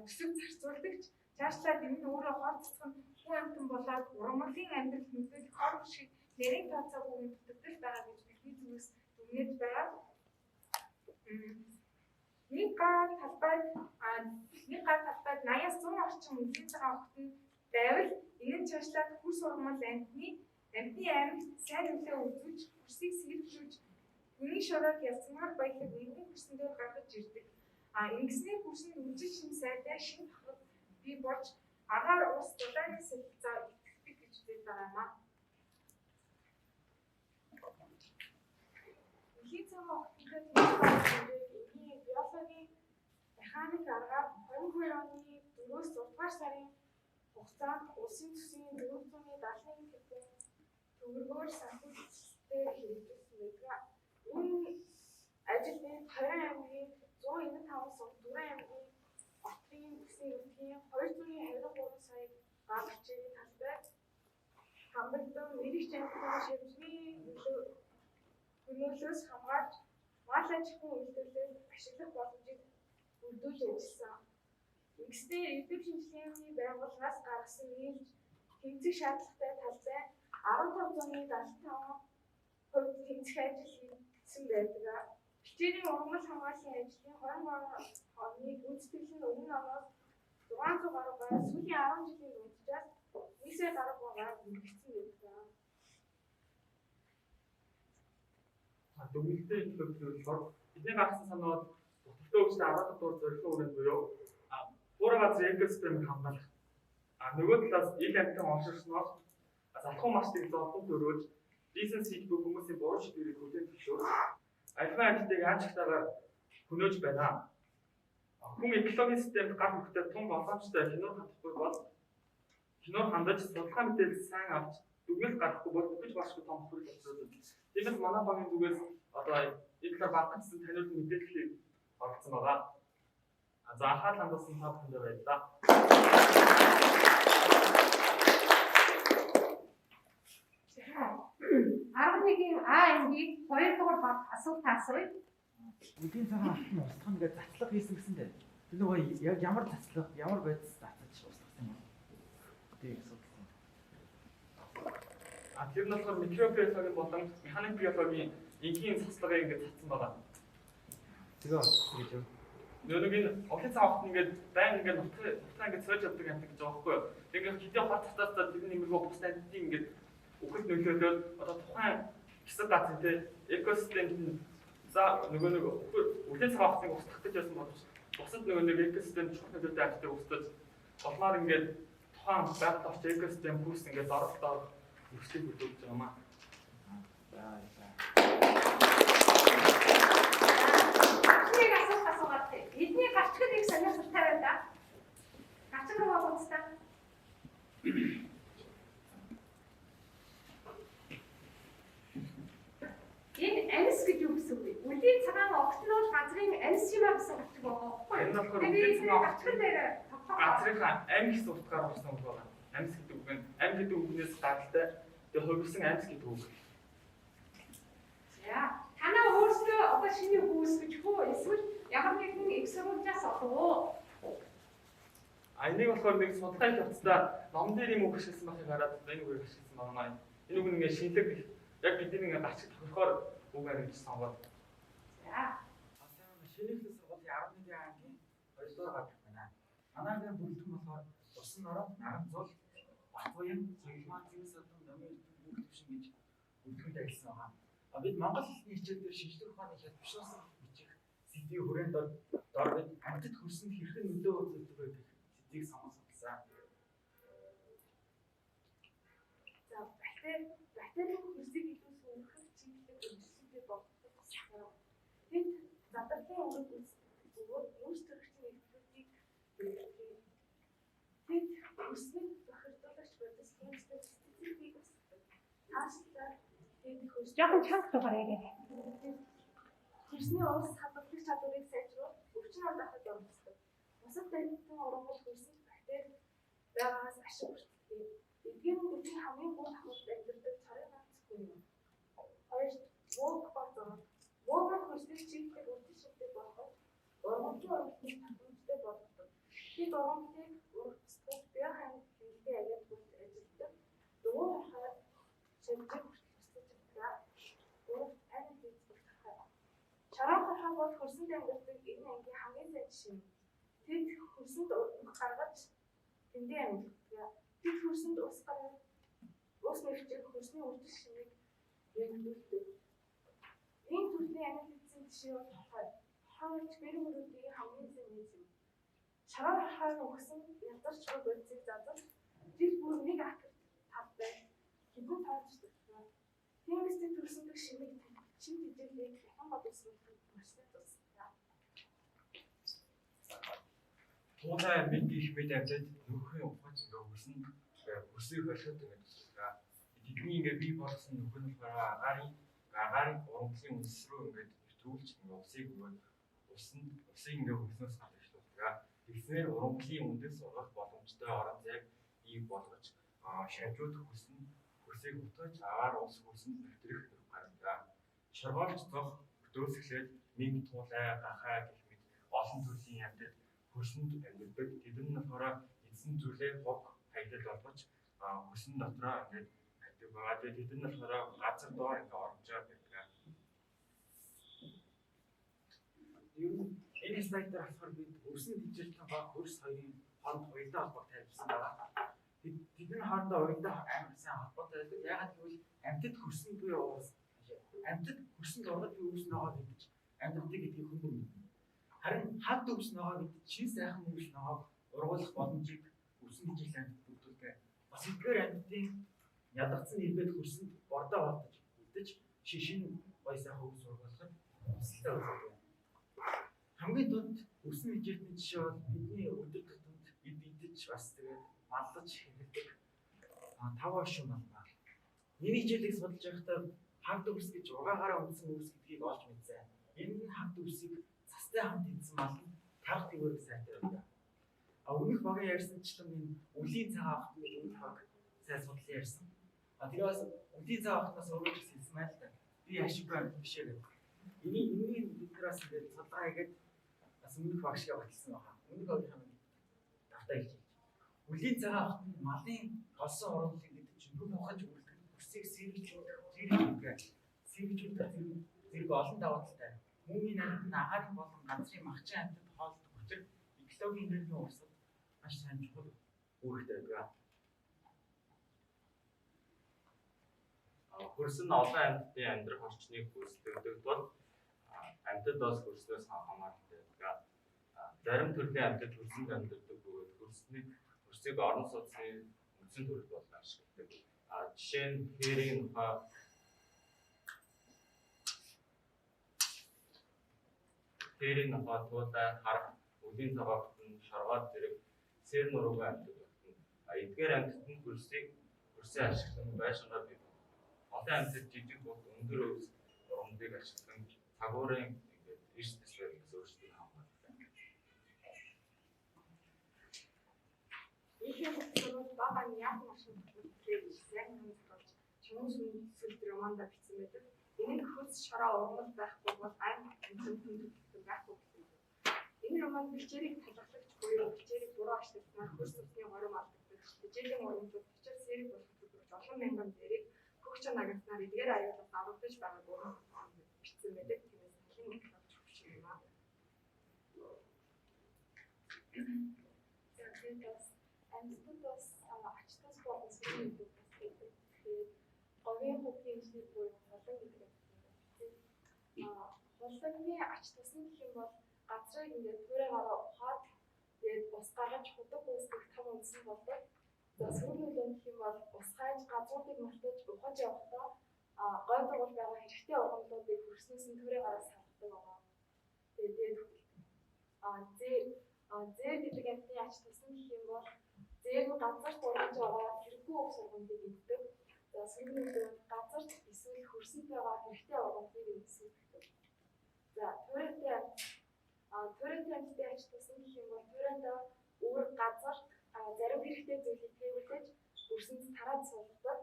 төсөв зарцуулдаг. Цаашлаад энэ нь өөрөө хол цэцгэн хүн амьтан болоод ургамлын амьдрал нөлөөлөх хор шиг нэрийн тооцоогүй нутагтал байгаа гэж бидний зүгээс дүгнэж байгаа. Нэг гар талбайд 80-100 орчим үлийн цагаан хатны байвал энэ нь цаашлаад хүс ургамал амьтны аймагт сайн нөлөө үзүүлж хөрсийг сэргийлж хүний шороог ялцмаар баялаг нэгэн хөрсөндөө гаргаж ирдэг. Ингэснээр хөрсөнд үжил шин сайдаа шин хахад бий болж агаар ус дулааны солилцоо итгэдэг гэж үзэж байгаа юм аа. Үлийн цагаан хатны биологийн механик аргаар 22 оны 4-өөс 6 дугаар сарын хугацаанд улсын төсвийн 471 тэрбум төвөргөөр санхүүжилттэй хэрэгжүүлсэн байдаг. Энэ ажил 20 аймгийн 195 сум, 4 аймгийн хотын гэсэн өвгийн 223 сая гарчийн талбай хамбалдан мэрэгч амтны шимжгийн хөнөөлөөс хамгаалж мал аж ахуйн үйлдвэрлэлд ашиглах боломжийг бүрдүүлж ажилласан. Ингэснээр эдгээр шинжилгээний байгууллагаас гаргасан нийлж тэмцэх шаардлагатай талбай 15.75% тэмцэх ажил хийсэн байдаг. Бичээрийн ургамал хамгааллын ажлын 23 оны гүйцэтгэл нь өмнө оноос 600 гаруй байгаа сүүлийн 10 жилийн дунджаас 1 сая гаруй байгаа нэмэгдсэн байдаг. Дүгнэлтийн төлөвлөлөөр бидний гаргасан санаа бол дутагтай хөгжлийн 10 дугаар зорилгын хүрээнд буюу пуурын газрын экосистемийг хамгаалах. Нөгөө талаас ил амьтан орширсноор залхуу мачтыг зовлон төрөөж бизнес хийж буй хүмүүсийн буруу шийдвэрийг хүлээн зөвшөөрөх. Альфа амьтдыг аажигтайгаар хөнөөж байна. Хүн экологийн системд гар хүртэл тун боломжтой хянуур хандахгүй бол хянуур хандаж судалгаа мэдээлэл сайн авч дүгнэлт гаргахгүй бол үхэж болшгүй том хөрөл өсрөөд. Тиймээс манай багийн зүгээс одоо энэ талаар багцсан таниулсан мэдээллийг олгосон байгаа. За анхаарал хандуулсан та бүхэндээ баярлалаа. 11-ийн А ангийн 2 дугаар баг асуулт асууя. Эдийн цагаан алтны устгах ингээд затлах хийсэн гэсэндээ тэр нөгөө яг ямар затлах, ямар байдлаар затлаж устгасан юм бэ? Тэг асуудал. Тэр нь болохоор микробиологийн болон механик биологийн энгийн цацлагыг ингээд цацсан байгаа. Тэгээ устгах гэж юу? Нөгөө энэ офис авахт ингээд байн ингээд нутгаа ингээд сойж авдаг юм гэж байгаа байхгүй юу? Тэгээд хэдийн хот татаастаа тэр нэмэрхүү бус найдтыг ингээд үхэл нөлөөлөл одоо тухайн хэсэг газрын экосистемд за нөгөө үхэл цагаахыг устгах гэж байсан боловч бусад нөгөө экосистем чухал нөлөөтэй ажлыг устгаж болмоор ингээд тухайн байгаль орчин экосистем бүс ингээд доролтоор өсөлт бүрдүүлж байгаа маа. Нэг асуулт асуугаад эдний гарчгад их сонирхолтой байна да. Гарчг руу боцтой. Энэ анис гэж юу гэсэн үг вэ? Үлийн цагаан огтнол газрын анис юм аа гэсэн үг байна. Энэ болохоор үлийн цагаан гарчгад дээр газрынхаа амь гэсэн утгаар орсон үг байна. Амьс гэдэг үг нь амь гэдэг үгнээс гадалтай тэгээ хувирсан амьс гэдэг үг. За танаа өөрсдөө одоо шиний хүүс гэж хөө эсвэл ямар нэгэн их сурвалжаас олов. Энийг болохоор нэг судалгаа хийх явцдаа ном дээр юм үг ашигласан байхыг хараад энэ үгийг ашигласан байна. Энэ үг нэг шинэлэг яг бидний ингээ гарч тохирохоор үг арай гэж сонгоод. За шинэхлэн сургуулийн 11 ангийн 2 дугаар гарах байна. Манайхаар бүрэлдэхүүн болохоор усан нороо, наран зул, батбуян, цэглмаа, зэвс одон, номын бүх төвшин гэж бүрэлдэхүүнтэй ажилласан байгаа. Бид Монгол хэлний хичээл дээр шинжлэх ухааны хялбаршуулсан бичих сэдвийн хүрээнд дор бид амьтад хөрсөнд хэрхэн нөлөө үзүүлдэг вэ гэх сэдвийг сонгосон. За бактерийн хөрсийг илүү сөргөх чиглэлээр өргөжлөлтэй болгох гэсэн. Тэд задаргын өнгөд зүгээр нүүрс төрөгчийн нэгдлүүдийг бэлтгэв. Тэд хөрсний бохирдуулагч бодис хэмждэг статистикийг үүсгэв. Таашлаар тэд хөрс жоохон чанга дугаарай. хөрсний уус хадгалагч чадварыг сайжруулах өвчин алдахад оролцдог. Бусад баримтын ургамал хөрсөнд бактери байгаас ашиг бүртгэв. Эдгээр үеийн хамгийн гол ахуйд амьдардаг царай ганц хүн юм. Хоёрт вог болон вог хөрсний чиглэлээр үлдэн шилдэг болгож ургамлын ургамлын хангамжтай болгодог. Тэд ургамлыг ургацдаг бие хангалттай агент бүрт ажилладаг. Дуу хахад шилжих хүртэл чаддаг. Урд ань хийдэг хаа. Шаран хахаа бол хөрсөнд амьдардаг энэ ангийн хамгийн сайн жишээ юм. Тэд хөрсөнд гаргаж тэндээ амьдардаг. Тэд хөрсөнд ус гаргаж ус нэвчээр хөрсний үржил шинийг нэмэгдүүлдэг. Энэ төрлийн анализийн жишээ бол хойч гэрмөрүүдийн хамгийн сайн нэг юм. Шаран хахаа өгсөн яздарч буй бодисыг задаж жил бүр нэг акр тавтай хэдэн тооцдог. Тиймээс тэд хөрсөндөг шинийг шин тэжээлийг хятад бодсон мөрсөд тусдаг. Туулай бид их бид амьтад нөхрийн ухаач өгсөн хөрсийг холиод ингэж байгаа. тэдний ингээ бий болсон нөхөр нь болохоор агаарын урамтлын үндэс рүү ингээд нэвтрүүлж ингээ усыг ингээ хөлснөөс гадагшлуулдаг. Тэгснээр урамтлын үндэс ургах боломжтой орон зайг бий болгож шавжууд хөлсийг утгаж агаар ус хөлсөнд нэвтрэх хэрэг гардаг. Шоргоолж зох дөсөглөл нэг туулай гахаа гэх мэт олон төрлийн амьтад хөлсөнд амьдардаг. Тэд нь болохоор эзэн зүйлээ хог хаягдал болгож хөлсөн дотроо ингээд байдаг байгаа. Тэгээд тэд нь болохоор газар доор ингээд оромжоор байдаг. Энэ слайд дээр болохоор бид өрсөн дижилтэн ба хөрс хоёрын хооронд уялдаа холбоо тавьсан байгаа. Тэдний хоорондоо уялдаа амар сайн холбоотой байдаг. Ягаад гэвэл амьтад хөрсөн буюу уус амьтад хөрсөнд ороод би өвс ногоо гэдэг амьтдыг гэдгийг хүн мэднэ. Харин хад өвс ногоо гэдэг чин сайхан өвс ногоог ургуулах боломжийг өрсөн дижил амьтад бүрдүүлдэг. Бас эдгээр амьтдын ядагцсан нэрбэд хөрсөнд бордоо болдож үлдэж шишин гоё сайхан өвс ургуулахад тусалтай байдаг. Хамгийн дунд өрсөн дижилтний жишээ бол бидний өдөр тутамд бид идэж бас тэгээд маллаж хэрэглэдэг 5 шум байна. Миний хичээлийг судалж байхдаа хагд өвс гэж угаагаараа үндсэн өвс гэдгийг олж мэдсэн. Энэ нь хагд өвсийг цастай хамт идсэн мал нь тарх дэврэг сайтай байдаг. Өмнөх багийн ярьсанчлан энэ үлийн цагаан авахны үйл баг сайн судлан ярьсан. Тэгээ бас үлийн цагаан авахнаас өөрөө ч хэлсэн байл та. Би ашиг байна биш ээ гэдэг. Энийг бид нараас ингээд судалгаа хийгээд бас өмнөх баг шиг баталсан байгаа. Өмнөх багийнхаа давтаа хийж. Үлийн цагаан авахт нь малын голсон урамлыг гэдэг чинь бүх ухаж үлдэх хүсийг сэргийжүүлдэг зэрэг олон даваа талтай. Мөнгөний нарийн агаарын болон газрын махчин амьтад хоолд хүчээр экологийн нэрний урсад маш сайн чухал үүрэгтэй байдаг. Хөрсөн олон амьтдын амьдрах орчныг гүйцэтгэдэг тул амьтад бас хөрснөөс хамааралтай байдаг. Зарим төрлийн амьтад хөрсөнд амьдардаг бөгөөд хөрсийг орон сууцны үндсэн төрөл болгон ашигладаг. Жишээ нь хэрийн нохоо туулай харах үлийн цагаахтан шоргоод зэрэг сэр нуруугаа амьтад багтана. Эдгээр амьтад нь хөрсийг ашиглан байшингаар бий. Олон амьтад жижиг бот өндөр өвс урамдыг ашиглан цагуурын ингээд эрс төслөөс өөрсдөө хамгаалдаг. Ийхээ хүмүүс бага яг машин төлөвлөж яг нэг болж чимэн сүлд романда бичсэн байдаг. Энэ хөлс шороо урмал байхгүй бол айн амьтад төлөвлөж байхгүй гэсэн. Энэ роман бичээрийг талхлагч буюу бичээрийг буруу ашигласнаар хөлс усны горим алддаг. Хичээлийн урамлууд бичээр сэрэг болох төлөвлөж олон мянган зэрэг хөгч нагаснаар эдгээр аюулаас аврагдаж байгааг өөрөө бичсэн байдаг. Тиймээс салхин экологч хөвч юм аа. Амьтад бас ачтаас болон сүрийн үйл бас гэдэг. Тэгэхээр говийн хүүхдийн инженер буюу холон гэдэг юм. Холонны ач тусны гэх юм бол газрыг ингээд түрээгараа ухаад тэгээд ус гаргаж худаг үүсгэх том үндсэн болдог. За сүрийн үйл гэх юм бол ус хайж газруудыг малтаж ухаж явахдаа гой дургуул байгаа хэрэгтэй ургамлуудыг хөрснөөс нь түрээгараа салгадаг байгаа. Тэгээд зэр гэдэг амьтны ач тусны гэх юм бол зэр нь газар ургаж байгаа хэрэггүй ус ургамлыг иддэг. За сүрийн үйл газар эсвэл хөрсөнд байгаа хэрэгтэй ургамлыг иддэг. За түрээтэй амьтны ач тусны гэх юм бол түрээндээ өөр газар зарим хэрэгтэй зүйлийг тээвэрлэж хөрсөнд тараад суулгадаг.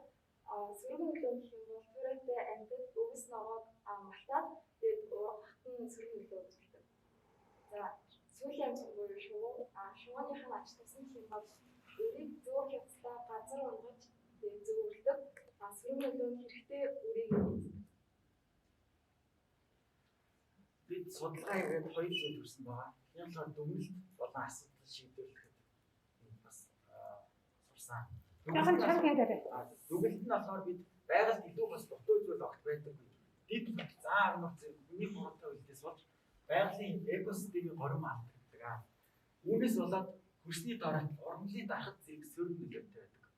Сүргийн үйл гэх юм бол түрээтэй амьтад өвс ногоог малтаад тэгээд ургахт нь сүргийн үйл үзүүлдэг. За сүүлийн амьтад буюу шувууныхаа ач тусны гэх юм бол өрийг зөөх явцдаа газар унгаж тэгээд зөөвөлдөг. Сүргийн үйл хэрэгтэй үрийг иддэг. Бид судалгаа хийгээд хоёр зүйл төрсэн байгаа. Энэ болохоор дүгнэлт болон асуудал шийдвэрлэхэд бас сурсан. Дүгнэлт нь болохоор бид байгальд илүү бас дутуу зүйл огт байдаг. Дид заа армац хүний хуралтай үйлдээс болж байгалийн экосистемийн горим алдагддаг. Үүнээс болоод хөрсний доройт ургамлын дарахт зэрэг сөрөг нөлөөтэй байдаг.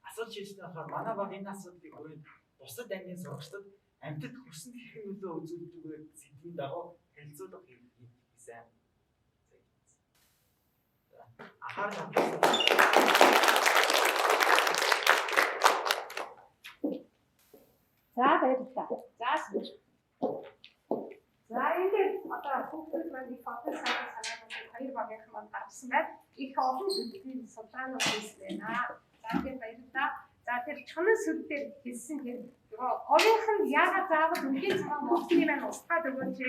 Асуудал шийдэх нь болохоор манай баг энэ асуудлыг хүрээд бусад ангийн сурагчдад амьтад хөрсөнд хэрхэн нөлөө үзүүлдэг вэ сэдвийн дагуу хэлэлцүүлэг хийсэн. баярлалаа. За ингээд одоо хүүхдүүд маань их олон санаа хоёр багийнхан маань гаргасан байна. Их олон зүйлийн судалгаанууд хийсэн байна. За тэгээд баярлалаа. За тэр чонон сүд дээр хэлсэн тэр орийнх нь яагаад заавал үнгийн цагаан болсны маань устгаад өгөөч,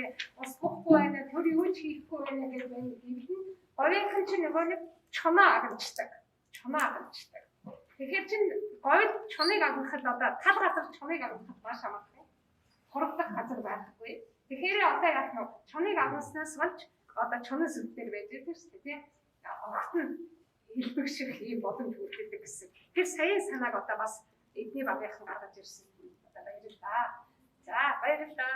устгахгүй байна, тэр юу ч хийхгүй байна гэж байна гэвэл орийнх нь чинь нөгөө нэг чоноо агнаждаг. Тэгэхээр чинь говьд чоныг агнахад одоо тал газар чоныг агнахад маш амархан. Хорогдох газар байхгүй. Тэгэхээр одоо яг нь чоныг агнаснаас болж одоо чонон сүд дээр байж байгаа шүү дээ. Огт нь хэлбэг шиг ийм боломж үлдээдэг гэсэн. Тэр саяын санааг одоо бас эдний багийнхан гаргаж ирсэн. Одоо баярлалаа. За баярлалаа.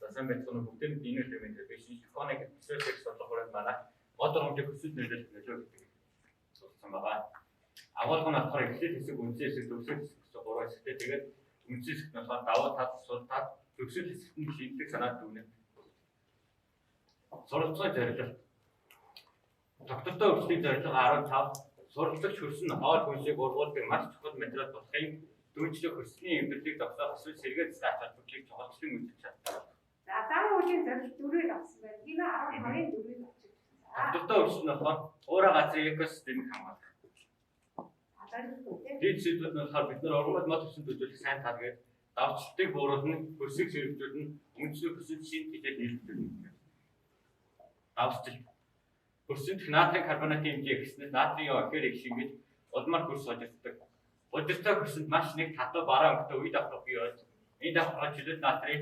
За сайн байцгаана уу бүгд энэ элемент биш шифоныг сэсэх бодлогоор манай модер хэмжээ хүсэл нөлөөлөх гэдэг туссан байгаа. Агуулгын болохоор эхлээд хэсэг үнцэн хэсэг төгсөл хэсэг гэж 3 хэсэгтэй тэгээд үнцэн хэсэгт нь болохоор даваа тал сул тал төгсөл хэсэгт нь шийдэх санаад дүгнэ. Суралцгай зорилго. Доктортой өвчлөлийн зорилго 15 суралцагч хөрсөн хоол хүнсийг ургуулдаг маш чухал материал болохыг дүүжлэх хөрсний эмдэрлийг зогсоох эсвэл сэргээд зааж холбогдлыг чухалчлан үзэж чаддаг. За зам үеийн зорилго 4-ийг авсан байна. Энэ 12-ын 4-ийг авчих. Доктортой өвчлөл нь болохоор уурай газрын экосистемийг хамгаалах. Дээд сэдвүүд нь болохоор бид нар ургамал мод хүсэнд төжүүлэх сайн тал гэдэг давчлалтыг бууруулна, хөрсийг сэргийлүүлнэ, үндэслэх хүсэл шин хилээд нийлүүлнэ. Давчлалт. Хөрсөнд натрийн карбонатын хэмжээ ихснээр натрийн ихээр их шингэж удмаар хөрс сожирддаг. Удирдах хөрсөнд маш нэг татвар бараа өнгөтэй үе давхар бий болж, энэ давхар чөлөөт натрийн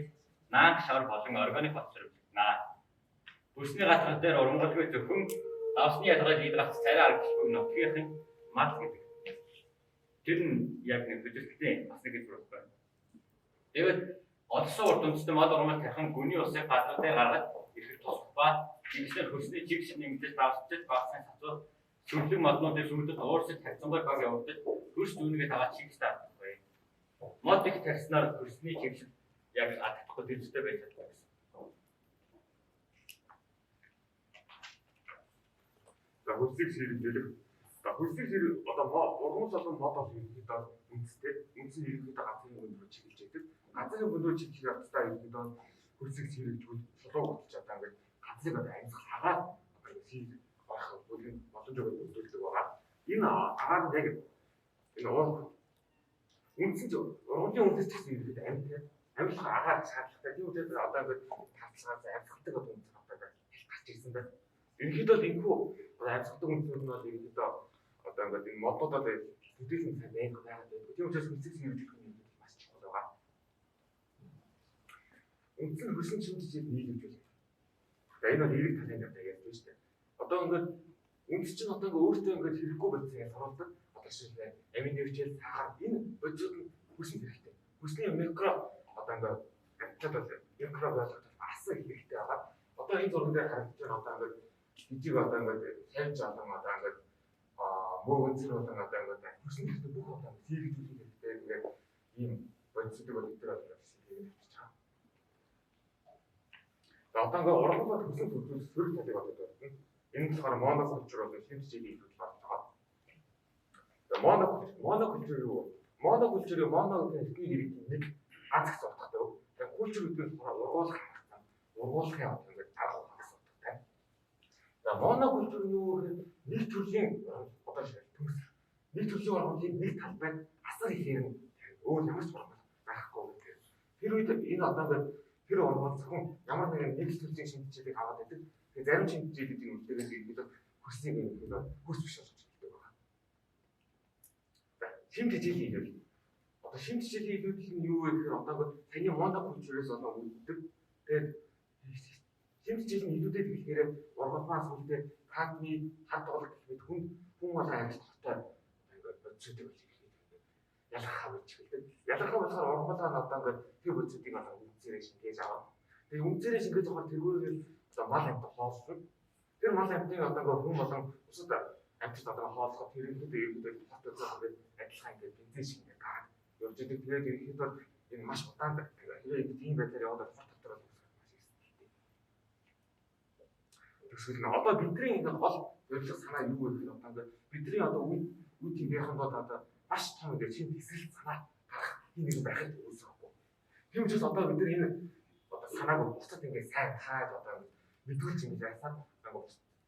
наан шар болон органик фосфор наа. Хөрсний гатгал дээр урангуулгүй зөвхөн давсны ядгаар идэгч царай аргачлалгүй нутгийнхын мал гэдэг. Тэр нь яг нэг хөдөлгөөтэй бас нэг зүйл байна. Тэгээд олсон урд үндэстэй мал урмал тархан гүний усыг гадуур дээр гаргаад ирэхэд тусах ба инженер хөрсний чиг шиг нэмэгдэж давсчиж багсан татвар сүрлэг моднуудын сүмдэд уурсыг тавьцангүй баг явагдаж хөрс дүүнгээ дагаад чиг стартах бай. Мод их тарснаар хөрсний чиг шиг яг атахгүй дэвстэй байж чаддаг гэсэн. За хөрсийг сэргийлэх. За хөрсийг одоо ургамал болон мод бол ерөнхийдөө үндэстэй ерөнхийдөө газрын өндөр чиглэж байдаг. Газрын өндөр чиглэх явцдаа ерөнхийдөө хөрсийг сэргийлжүүл шулуу болж одоо ингээд газрыг одоо амьсгал хагаад сэргийлэх байх бүлгийн боломжтой үйлдвэрлэдэг байгаа. Энэ агаар яг энэ үндсэнд ургамлын үндэс гэсэн ерөнхийдөө амьдлах агаар шаардлагатай. Тийм үедээ одоо ингээд тавцлагаас амьсгалдаг одоо үндэс авдаг гарч ирсэн байна. Ерөнхийдөө энэхүү амьсгалдаг үндэснүүд нь бол ерөнхийдөө одоо ингээд энэ модуудад төдийлөн сайн байдаг байгаад байдаг. Тийм учраас хөрсийг сэргийлэх нь маш чухал байгаа. Үндсэн хөрсөн чимжиж нийлүүлж байна. За энэ бол эрэг талын юм яриад байна шүү дээ. Одоо ингээд үндэс чинь одоо ингээд өөртөө ингээд хэрэггүй болсон гэж харуулдаг. Одоо шилээ амин нэрчил сахар энэ бодисууд нь хөрсөн хэрэгтэй. Хөрсний микро одоо ингээд амтлаад микро болгох асар их хэрэгтэй байгаа. Одоо энэ зурган дээр харагдаж байгаа одоо ингээд жижиг одоо ингээд савж олон одоо ингээд мөөгөн зэрэг болон одоо ингээд хөрсөн хэрэгтэй бүх одоо сэргийлүүлэх хэрэгтэй. Тэгээд ийм бодисуудыг бол өдөр болгож хийгээд авчиж байгаа. За одоо ингээд ургамал хөрсөн төлөвлөлт сөрөг талыг бодож байна. Энэ болохоор монокулчур болон шинжлэхийг илүүж байгаа. За монокулчур юу? Монокулчурын моно гэдэг нь хэрэг нэг ганц их утгатай. Тэгэхээр кулчур гэдэг нь ургуулах харагдана. Ургуулахын одоо ингээд арга хагас утгатай. За монокулчур юу гэхээр нэг төрлийн одоо төмс нэг төрлийн ургамлын нэг талбайд асар ихээр нь өөр ямар ч ургамал байхгүй гэдэг. Тэр үед энэ одоо ингээд тэр ургамал зөвхөн ямар нэгэн нэг төрлийн шинжлэлийг аваад байдаг. Тэгээ зарим шинжлэлүүдийн үлдээгээс ерөнхийдөө хөрснийг ерөнхийдөө хөрс биш болж байгаа байна. За шинжлэлийн хэлбэр. Одоо шинжлэлийн хэлбэр нь юу вэ гэхээр одоо таны монокулчурээс болон үлддэг. Тэгээд шинжлэлийн хэлбэрүүд гэхээр ургамлаас үлдээ кадми хад толгой гэхэд хүн болон амьд хортой ингээд бодисуудыг болж ирэх. Ялгахаа болж ирдэг. Ялгахаа болохоор ургамлаа нь одоо ингээд тэр бодисуудыг одоо үнцээрээ шингээж аваад. Тэгээ үнцээрээ шингээж авахаар тэргүүрээр одоо мал амьд хоолсон. Тэр мал амьдыг одоо хүн болон бусад амьд одоо хооллоход тэр ерөнхийдөө татвар ингээд адилхан ингээд бензин шиг ингээд гараад явж идэг. Тэгээд ерөнхийдөө энэ маш удаан хэрэг тийм байдлаар яваад татвар бол маш ихтэй. Тэгвэл одоо бидний энэ гол зорилго санаа юу вэ гэхээр одоо ингээд бидний одоо үе тэмдгийнхэнд одоо маш том ингээд шинэ төсөл санаа гарах юм байх байхад үүсэхгүй. Тийм учраас одоо бид нар энэ одоо санааг бусдад ингээд сайн тааж одоо мэдүүлж ингэж яасан nagu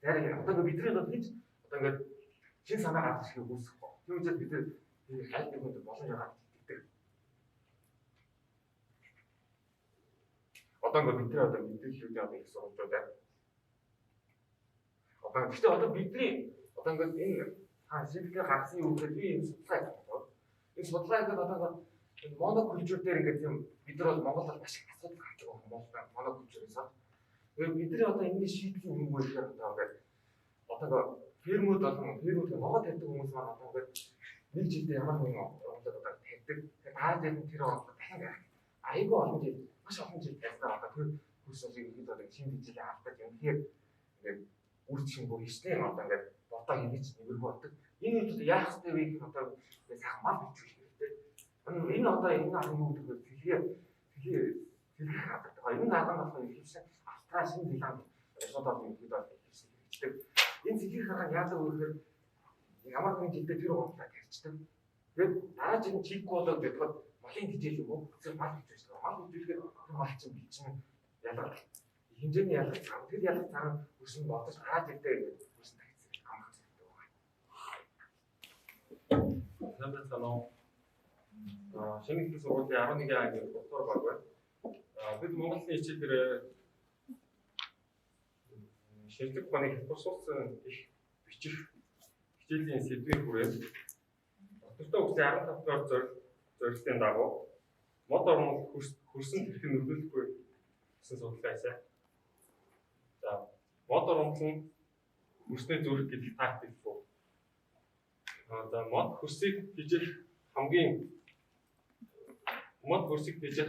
зарим одоо бидний одоо хийж одоо ингээд шин санаа гаргаж ирэх үүсэх гоо. Тийм учраас бид нар энэ хайр нэг хүнд боломж гаргаж ирдэг. Одоо ингээд бид нар одоо мэдээллүүдийн одоо их сургуулиуд одоо гэхдээ одоо бидний одоо ингээд энэ шийдвэр гаргасан юм гэхээр би энэ судалгаа хийх. Энэ судалгаа гэдэг одоо энэ монокультур дээр ингээд тийм бид нар бол Монголд маш их асуудал гарч байгаа хүмүүс монокультурээс. Тэгээд бидний одоо энэ шийдлийн юм уу гэхээр одоо фермүүд болон фермүүдийн ногоо тавьдаг хүмүүс маань одоо ингээд нэг жилдээ ямар нэгэн орлогод одоо тавьдаг. Тэгээд таа дээр нь тэр орлого дахин айгүй олон жил маш олон жил тавьсан одоо тэр хүмүүсийг ихэд одоо шинэ жилийн автаж юм тэгэхээр ингээд үр жимгүй хийснээр одоо ингээд бодоо хийж нэмэргүй болдог. Энэ үед яах ёстой вэ гэх одоо сайхан мал бичүүлэх хэрэгтэй. Энэ одоо энэ ах юу гэдэг вэ? Тэлхэх хаддаг. Энэ наадам болохоор ихсэн австрал шинэ зеланд шуудаад ихэд бол хийсэн хэрэгтэй. Энэ тэлхэх хаан яадаг вэ гэхээр ямар нэгэн жилдээ тэр ууртаа тавьчихдаг. Тэгээд дараа жин чиггүй болоод байхад малын хижээл юм уу? Тэр мал бичүүлж байгаа. Мал бичүүлэхээр тэр мал чинь бичнэ ялгаа хэмжээний ялгаа цаа. Тэр ялгаа цаа өсөн бодож дараа жилдээ өсөн тавьчихсан амх хэрэгтэй байна. Намайг санаа шинэ их сургуулийн 11 ангийн доктор баг байна. Бид Монголын хичээл дээр шинжлэх ухааны хэлбэрсуусан их бичих хичээлийн сэдвийн хүрээд доктортой үгсийн 15 дугаар зорилтын дагуу мод орнол хөрсөн хэрхэн нөлөөлөхгүй гэсэн судалгаа хийсэн. За мод орнол нь хөрсний зүрх гэдэг тактик буу. За мод хөрсийг хижих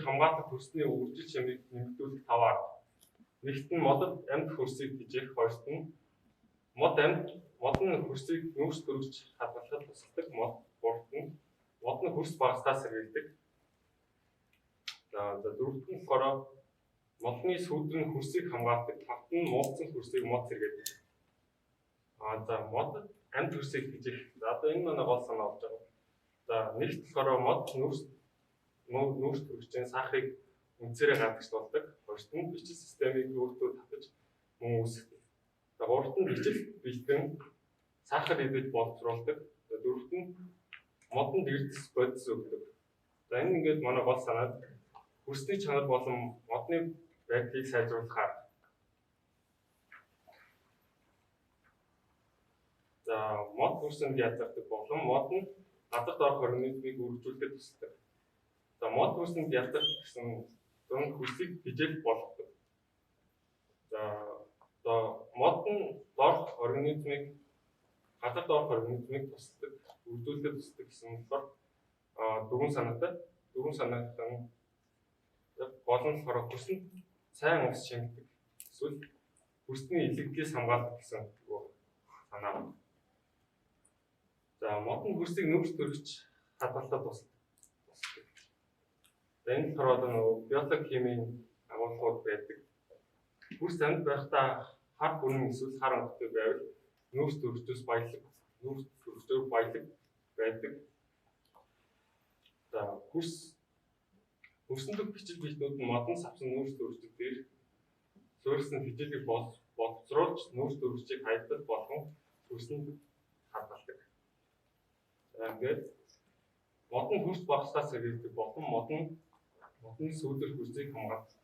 хамгаалах хөрсний үржил чимийг нэмэгдүүлэх таваар нэгт нь модод амьд хөрсийг хижих, хоёрт нь мод нь хөрсийг нүүрс төрөгч хадгалахад тусалдаг, гуравт нь мод нь хөрс багасгаас сэргийлдэг. За дөрөвт нь болохоор модны сүүдэр нь хөрсийг хамгаалдаг, тавт нь муудсан хөрсийг мод сэргийлдэг. За мод амьд хөрсийг хижих. За одоо энэ манай гол санаа болж байгаа. За нэгт болохоор мод нүүрс төрөгчийн сахарыг үнцээрээ гадагшлуулдаг. Хоёрт нь бичил системийг өөртөө татаж мөн үүсгэдэг. За гуравт нь бичил бэлтгэн сахар идэж боловсруулдаг. За дөрөвт нь модонд эрдэс бодис өгдөг. За энэ ингээд манай гол санаа хөрсний чанар болон модны байдлыг сайжруулах арга. За мод хөрсөнд язгдаг болон мод нь гадарт орох организмыг үргэлжлүүлэхэд тусдаг. За мод хөрсөнд язгдаг гэсэн зүүн хөрсийг хижээх болгодог. За мод нь гадарт орох организмыг тусдаг, үргэлжлүүлэхэд тусдаг гэсэн болохоор дөрвөн санаатай гол нь болохоор хөрсөнд сайн ус шингэдэг. Эсвэл хөрсний илэгдлээс хамгаалдаг гэсэн санаа байна. За модон хөрсийг нүүрс төрөгч хадгалахад тусдаг. За энэ болохоор биологи химийн агуулгууд байдаг. Хөрс амьд байхдаа хар бүрэн эсвэл хар онгоцтой байвал нүүрс төрөгчөөс баялаг байдаг. За хөрсөн дэх бичил бэлтнүүд нь модон савсан нүүрс төрөгчд дээр суурьсан хичээлийг боловсруулж нүүрс төрөгчийг хайдал болгон хөрсөнд хадгалдаг. За ингээд модон хөрс багасгаас сэргийлдэг болон модны сүүдэр хөрсийг хамгаалдаг.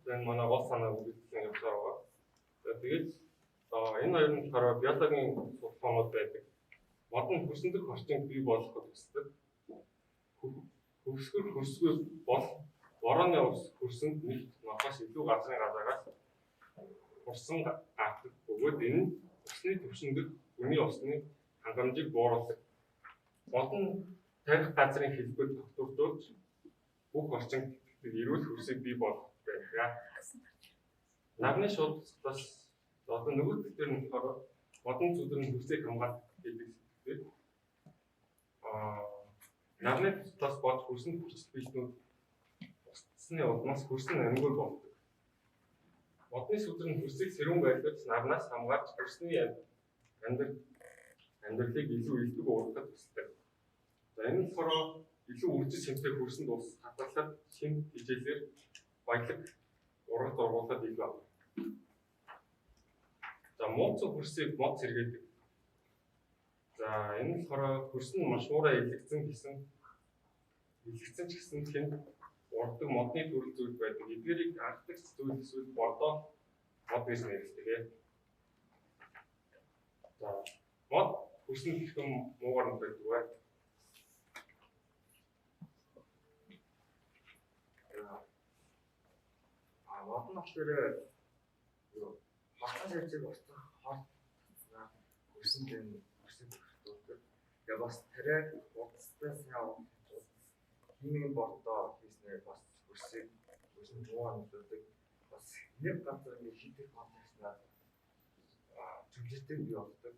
За энэ манай гол санаа үлдсэн явсаар байгаа. За тэгээд энэ хоёр нь болохоор биологийн судалгаанууд байдаг. Модон хөрсөн дэх орчинд бий болгоход тусдаг. Хөрсгүй бол борооны ус хөрсөнд нэг ногоос илүү газрын газаагаас хурсан гардаг бөгөөд энэ усны төвшөнд үний усны хангамжийг бууруулдаг. Модон тарих газрын хэлбэр тогтворжуулж бүх орчин эрүүл хөрсийг бий болгох байдаг. Нагны шуудас одоо нөгөө төр нь болохоор модон зүудрын хөрсийг хамгаалдаг гэдэг зүйл. Нагны тус бод хөрсөн хүчил бэлтнүүд устсны улмаас хөрсөн амьгүй болдог. Модны сүдрийн хөрсийг сэрүүн байлгаж нагнаас хамгаалж хөрсний амьдралыг илүү элдэг уурдахад тусдаг. За энэ болохоор илүү үржиж хэмжээ хүрсэн тус хадгалаад шинэ хичээлээр баялаг урагт ургуулад илүү авна. За мууцсан хөрсийг мод сэргээдэг. За энэ болохоор хөрс нь маш уураа илэгцэн ч гэсэн тэнд урддаг модны төрөл зүйл байдаг. Эдгээрийг анхдаг зүйл эсвэл бодоо мод гэж нэрлэдэг. За мод хөрсөн хэвхэн муугаар нь байдаг бай. Мод нь болохоор хатан шилжиг устгах хот татснаа хөрсөн дэм хөрсөд өгдөг. Тэгээ бас тэрэг утастай сайн химийн бордоо хийснээр бас хөрсийг хөрсөн жугаар нөлөөдөг. Бас нэг газар нэг хитэх контекстнаа чөлөөтэй бий болдог.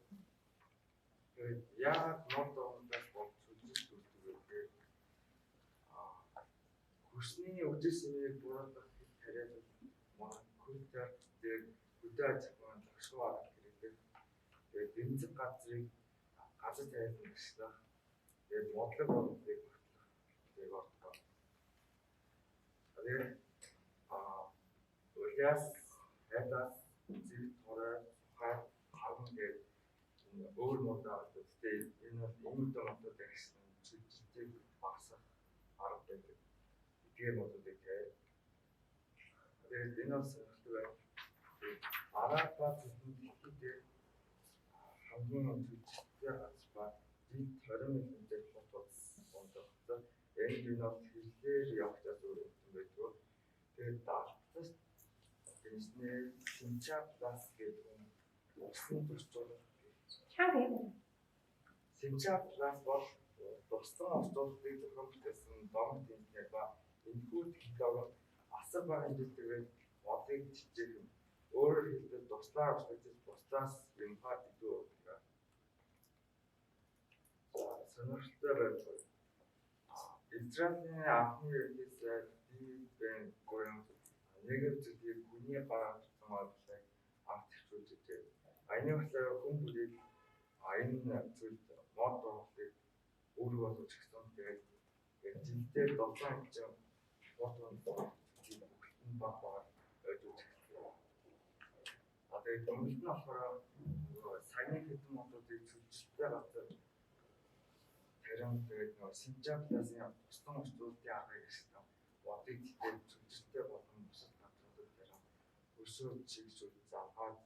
Тэгээд яг модондоо болж үзэж дүрдэг. Хөрсний үдээсээ буурах тариад монокультер дээр үдээ ажихсан тогшгоо хэрэгтэй. Тэгээд бензин газрыг газар тариад нэгслэх. Тэгээд модлог болдгийг багтлах. Тэгээд ордог. Тэгээд улиас хадас зэрэг тураа хаа хавн гээд өөр модаа гэдэг. Энэ бол өмнөд модод гэсэн чөлөөтэй багсах арга байдаг. Тэгээ модуудыг тэгээд энэ бас сонирхолтой байна. Арабаа зүйлүүдээр хамгийн чөлөөтэй хацбаа дид 20 мм хотод ондогтой. Энэ нь бол хэлээр явагдаж өөрөөр байдаг. Тэгээд даалтас гэнэснээ синчаплас гэдэг усан төрчөөр синчаплас бол тусгай орчуулгыг зохион бүтээсэн дом тэмдэг ба энэхүү технологи асар бага хэмжээтэйгээр модыг жижиг өөрөөр хэлбэл туслаа авчиж бусдаас юмхаа илүү өгдөг. Сонирхолтой байдаг. Израилийн анхны ерөнхийлөгч Бен Гурион нэгэн зүйлийг хүний гаргасан бодлыг автчихжээ. Аяны болохоор хүн бүрийг энэ зүйлд мод оруулахыг өөрөө болгож гисэн. Тэгээд жилдээ 7 хэмжээ мод оруулах бүгд багаар ойж үзчихлээ. Тэгээд өмнөд нь болохоор саяны хэдэн модуудыг чөлөөтэй газар тэрэн тэгээд синчапласын устан орчуулгын аргыг гэсэн модыг тэтгэж чөлөөтэй болгон бусад газруудад тэрэн өсөө чигжүүл заахад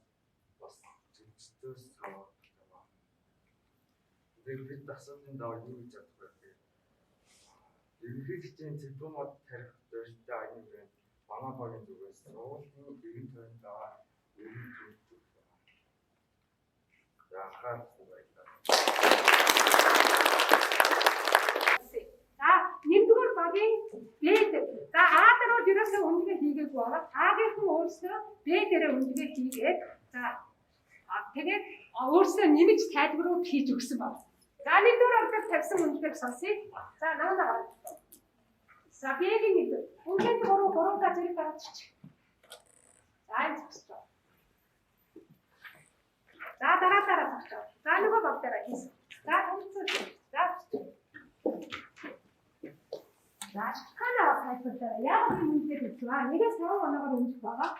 бас чөлөөтөөс авах байна. Тэгээд бид асуудлын даваа юу гэж бодох вэ? Ерөнхийлөгчийн зөвхөн мод тарих дөрөвтэй аяны брэнд манай багийн зүгээс уулын иргэн тойронд байгаа иргэн төлөвлөлт байна. За анхаарсан байлаа. За нэгдүгээр багийн Б-д. За А-дэрөө ерөөсөө үндэгээ хийгээгүй байгаа. А-гийнхэн өөрсдөө Б-дэрээ үндэгээ хийгээд за тэгээд өөрсдөө нэмж тайлбарууд хийж өгсөн байна. За нэгдүгээр багт тавьсан үндэгийг сонсъё. За наваа. За Б-гийн нэгдүгээр. Үндэгийн 3 газрыг гаргачих. За энэ зөвсөж. За дараа зогсоо. За нөгөө баг дээр хийсэн. За томцоо. За ханаа хайфтай. Яг энэ үндэгийг хэлсэн. Нэгээс 5 оноогоор өмнөх байгаа.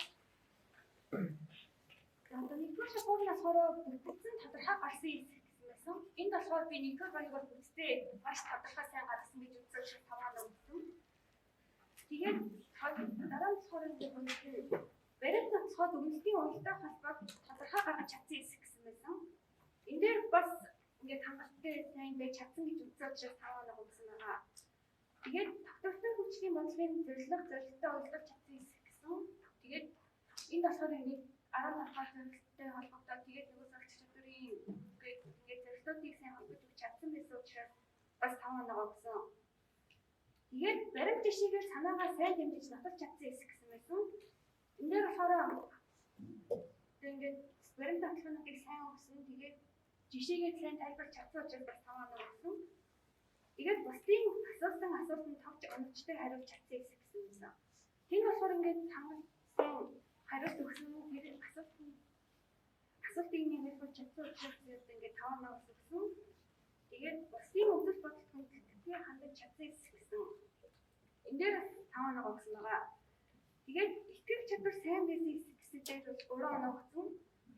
Одоо нэгдүгээр шахуунаас хороо бүтцэн тодорхой гарсан юм гэсэн байсан. Энд болохоор би нэгдүгээр багаар бүтцээ маш тодорхой сайн гарсан гэж үзэж таваанаа үзсэн. Тэгээд дараа нь болохоор энэ баримт нотцоход үндэсний уялдаа холбоог тодорхой гаргаж чадсан юм гэсэн байсан. Энд дээр бас ингээд хангалттай сайн байж чадсан гэж үзэж таваанаа үзсэн байгаа. Тэгээд тогтвортой хүчний бодлогын зорилготой уялдах чадсан юм гэсэн. Тэгээд энд болохоор ингээд 10 хавхаа зорилготой холбоотой тэгээд нөгөө зорилт чадварын ингээд зорилтуудыг сайн холбож өгч чадсан байсан учраас бас таваанаа өгсөн. Тэгээд баримт жишээгээр санаагаа сайн дэмжиж нотолж чадсан юм гэсэн байсан. Энд дээр болохоор ингээд баримт баталгаануудыг сайн өгсөн. Тэгээд жишээгээ сайн тайлбарч чадсан учраас бас таваанаа өгсөн. Тэгээд бусдын асуусан асуултанд товч оновчтой хариулж чадсан юм гэсэн юм. Тийм болохоор ингээд сайн хариулт өгсөн хэрэг асуултыг нэг хэлбэл чадсан учраас ингээд таваанаа өгсөн. Тэгээд бусдын өвдөл бодолтын тэтгэлийн хандаж чадсан эсэх гэсэн. Энд дээр 5 оноо өгсөн байгаа. Тэгээд итгэх чадвар сайн байсан эсэх гэсэн дээр бол 3 оноо өгсөн.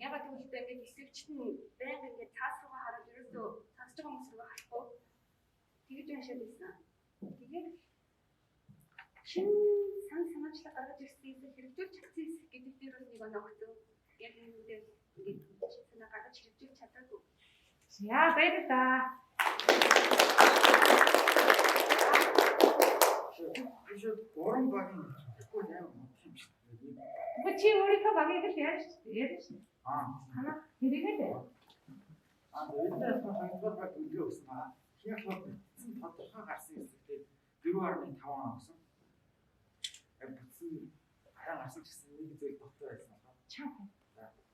Ягаад гэвэл ингээд эсвэгчт нь байнга ингээд цаас руугаа хараад ерөөсөө цаасч байгаа хүмүүс рүү харахгүй тэгж уншаад байсан. Тэгээд шин санаачлаа гаргаж ирсэн эсэх хэрэгжүүлж чадсан эсэх гэдэг дээр бол 1 оноо өгсөн. Яг энэ дээр ингээд санаа гаргаж хэрэгжүүлж чадаагүй. За баярлалаа. Шууд гурван багийн гэхгүй яа юм шиг байна. Тэгвэл чи өөрийнхөө багийг л яаж шүү. Хана хэрэгэлээ. Үүнээс хоёрдугаар баг үлээ өгсөн байгаа. Хинх бол тодорхой гарсан хэсэгтээ 4.5 оноо өгсөн. Бүтсэн хараа гарсан гэсэн нэг зүйл дотор байсан байна. Чам.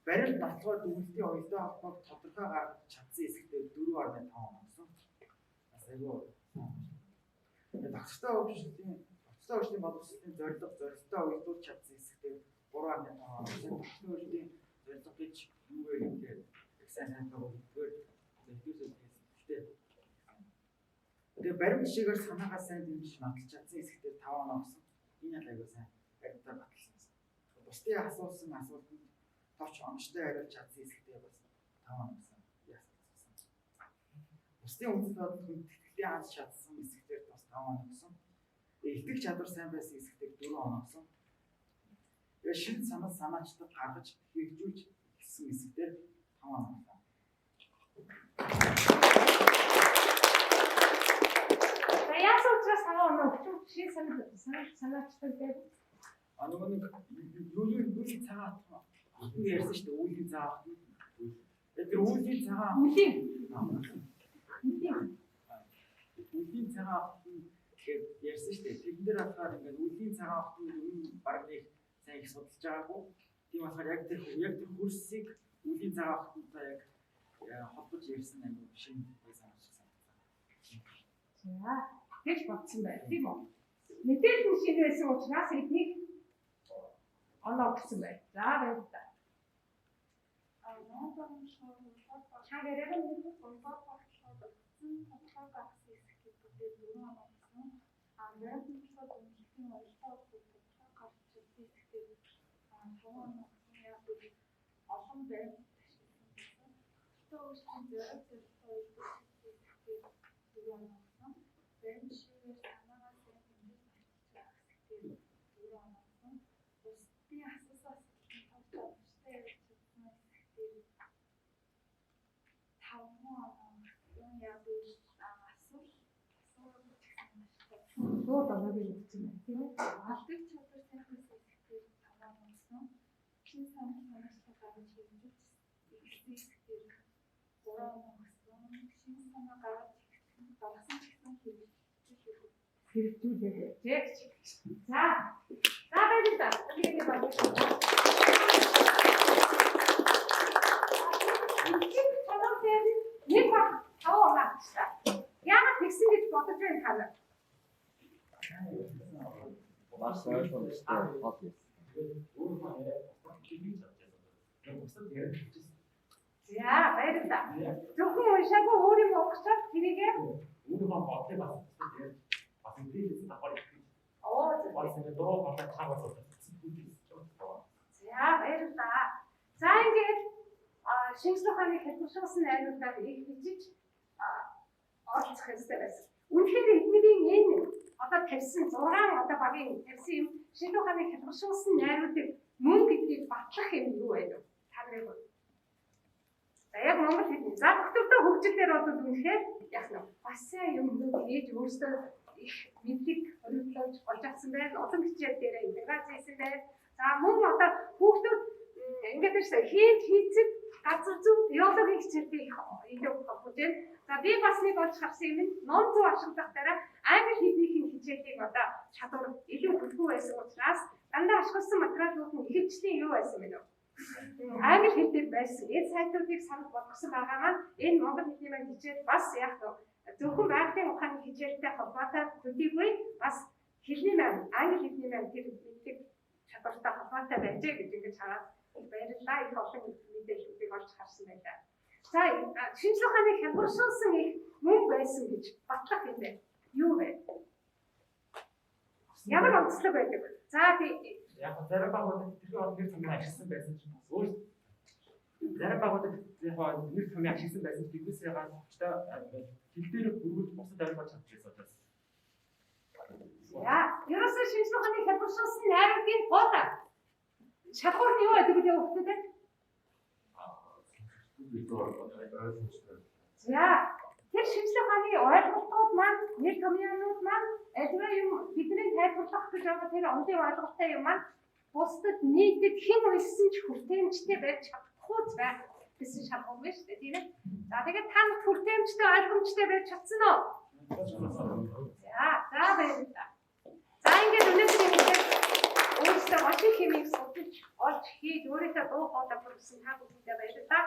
Баримт баталгаар дүгнэлтийн хоёрдоо холбоог тодорхой гаргаж чадсан хэсэгтээ 4.5 оноо өгсөн. Бас айгүй. Тогттой өвчтөлийн боловсролын зорилготой үйлдвэрлэж чадсан хэсэгтээ 3.5 оноо өгсөн. Тогттой өвчтөлийн зорилго гэж юу вэ гэхээр сайн санаагаа өгдөгөр зөвхөн хэлтэй. Тэгээ баримт жишээгээр санаагаа сайн дэмжиж баталж чадсан хэсэгтээ 5 оноо өгсөн. Энэ л айгүй сайн баримтаар баталсан. Бусдын асуусан асуултанд товч оновчтой хариулж чадсан хэсэгтээ бас 5 оноо өгсөн. Яасан. Бусдын үндэс бодлогын тэтгэлээ хандж чадсан хэсэгтээ бас 5 оноо өгсөн. Итгэх чадвар сайн байсан хэсэгтээ 4 оноо өгсөн. Тэгээ шинэ санаачлаг гаргаж хэрэгжүүлж гэсэн хэсэгтээ 5 оноо өгсөн. Яасан учраас 5 оноо өгч шин санаачлаг дээр Нөгөө нэг юуны цагаат ярьсан шүү дээ үүлийн цагаат. Тэр үүлийн цагаат үүлийн цагаат гэдэг ярьсан шүү дээ. Тэрэн дээр болохоор ингээд үүлийн цагаат нь баг нэг сайн их судалж байгаагүй. Тийм болохоор яг тэр хөрсийг үүлийн цагааттай яг холбож ярьсан юм шинэ байсан шиг санагдсан. За тэгж бодсон байх тийм үү? Мэдээлэл шинэ байсан учраас эднийг оноо өгсөн байх. За баярлалаа. Шууд оноогийн өгсөн байх тийм ээ. Алдаг чадвар сайн хэсэгтээ 5 оноо өгсөн. Шинэ санаачлаг гаргаж хэрэгжүүлж хэсэгтээ 3 оноо өгсөн. Шинэ санаа гаргаж гаргасан ч гэсэн хэрэгжүүлээ. За баярлалаа. Энийг багшаа. Нэг баг 5 оноо авчихсан. Яагаад тэгсэн гэж бодож байна хаа? Маш сайн сонсдог хот. За баярлалаа. Зөвхөн уншаагүй өөрийн угсаад тэрийгээ Өөрийнхөө бодлыг бас бас инглиш давхар их. оо Бас ингэ дөрөв болоод таагаад байна. за баярлалаа. За ингээд шинжлэх ухааны хэлбэршүүлсэн найруулгад их бичиж оролцох хэрэгтэй байсан. Үнэхээр эднэрийн энэ одоо тавьсан 6 одоо багийн тавьсан юм шинжлэх ухааны хэлбэршүүлсэн найруулгыг мөн гэдгийг батлах юм юу вэ? Та нарыг за яг монгол хэлний за доктортой хөгжлөөр бол үнэхээр яг нь бас сайн юмнууд хийж өөрсдөө их мэдлэг өргөдлөж олж авсан байна. Олон хичээл дээр интеграц хийсэн байна. За мөн одоо хүүхдүүд ингээд хийцэг газар зүй биологийн хичээлтэй их илүү хөгжиж байна. За би бас нэг олж харсан юм нь ном зүй ашиглах дараа англи хэлнийхээ хичээлийг одоо чадвар илүү хөлбөр байсан учраас дандаа ашигласан материалууд нь ихэвчлэн юу байсан бэ? Англи хэл дээр байсан. Энэ сайтуудыг санал болгосон байгаа маань энэ монгол хэлний маань хичээл бас яг зөвхөн байгалийн ухааны хичээлтэй холбоотой төдийгүй бас хэлний маань англи хэлний маань тэр мэдлэг чадвартай холбоотой байжээ гэж ингэж хараад баярлалаа. Их олон мэдээллүүдийг олж харсан байлаа. За шинжлэх ухааны хялбаршуулсан их мөн байсан гэж батлах юм бэ? Юу вэ? Ямар онцлог байдаг вэ? За би Яг зарим байгууллагууд тэрхүү нэр томьёо ашигласан байсан ч бас өөр зарим байгууллагууд яг нэр томьёо ашигласан байсан ч биднээсээ гадна хил дээр өргөж бусад авиргаж чадчихсан учраас. за ерөөсөө шинжлэх ухааны хялбаршуулсан найруулгын гол шалгуур нь юу байдаг вэ хүүхдүүд? За тэр шинжлэх ухааны ойлголтууд маань нэр томьёонууд маань альва юм бидний тайлбарлах гэж байгаа тэр онлын ойлголттой юм маань бусдад нийтэд хэн үйлсэн ч хүртээмжтэй байж чадахгүй байх гэсэн шалгуур байна шүү дээ тийм ээ. За тэгээд та нар хүртээмжтэй ойлгомжтой байж чадсан уу? За баярлалаа. За ингээд өнөөдрийн мэдээг өөрсдөө машин хэмийг судалж олж хийж өөрийнхөө дуу хоолой бүрдсэн та бүхэндээ баярлалаа.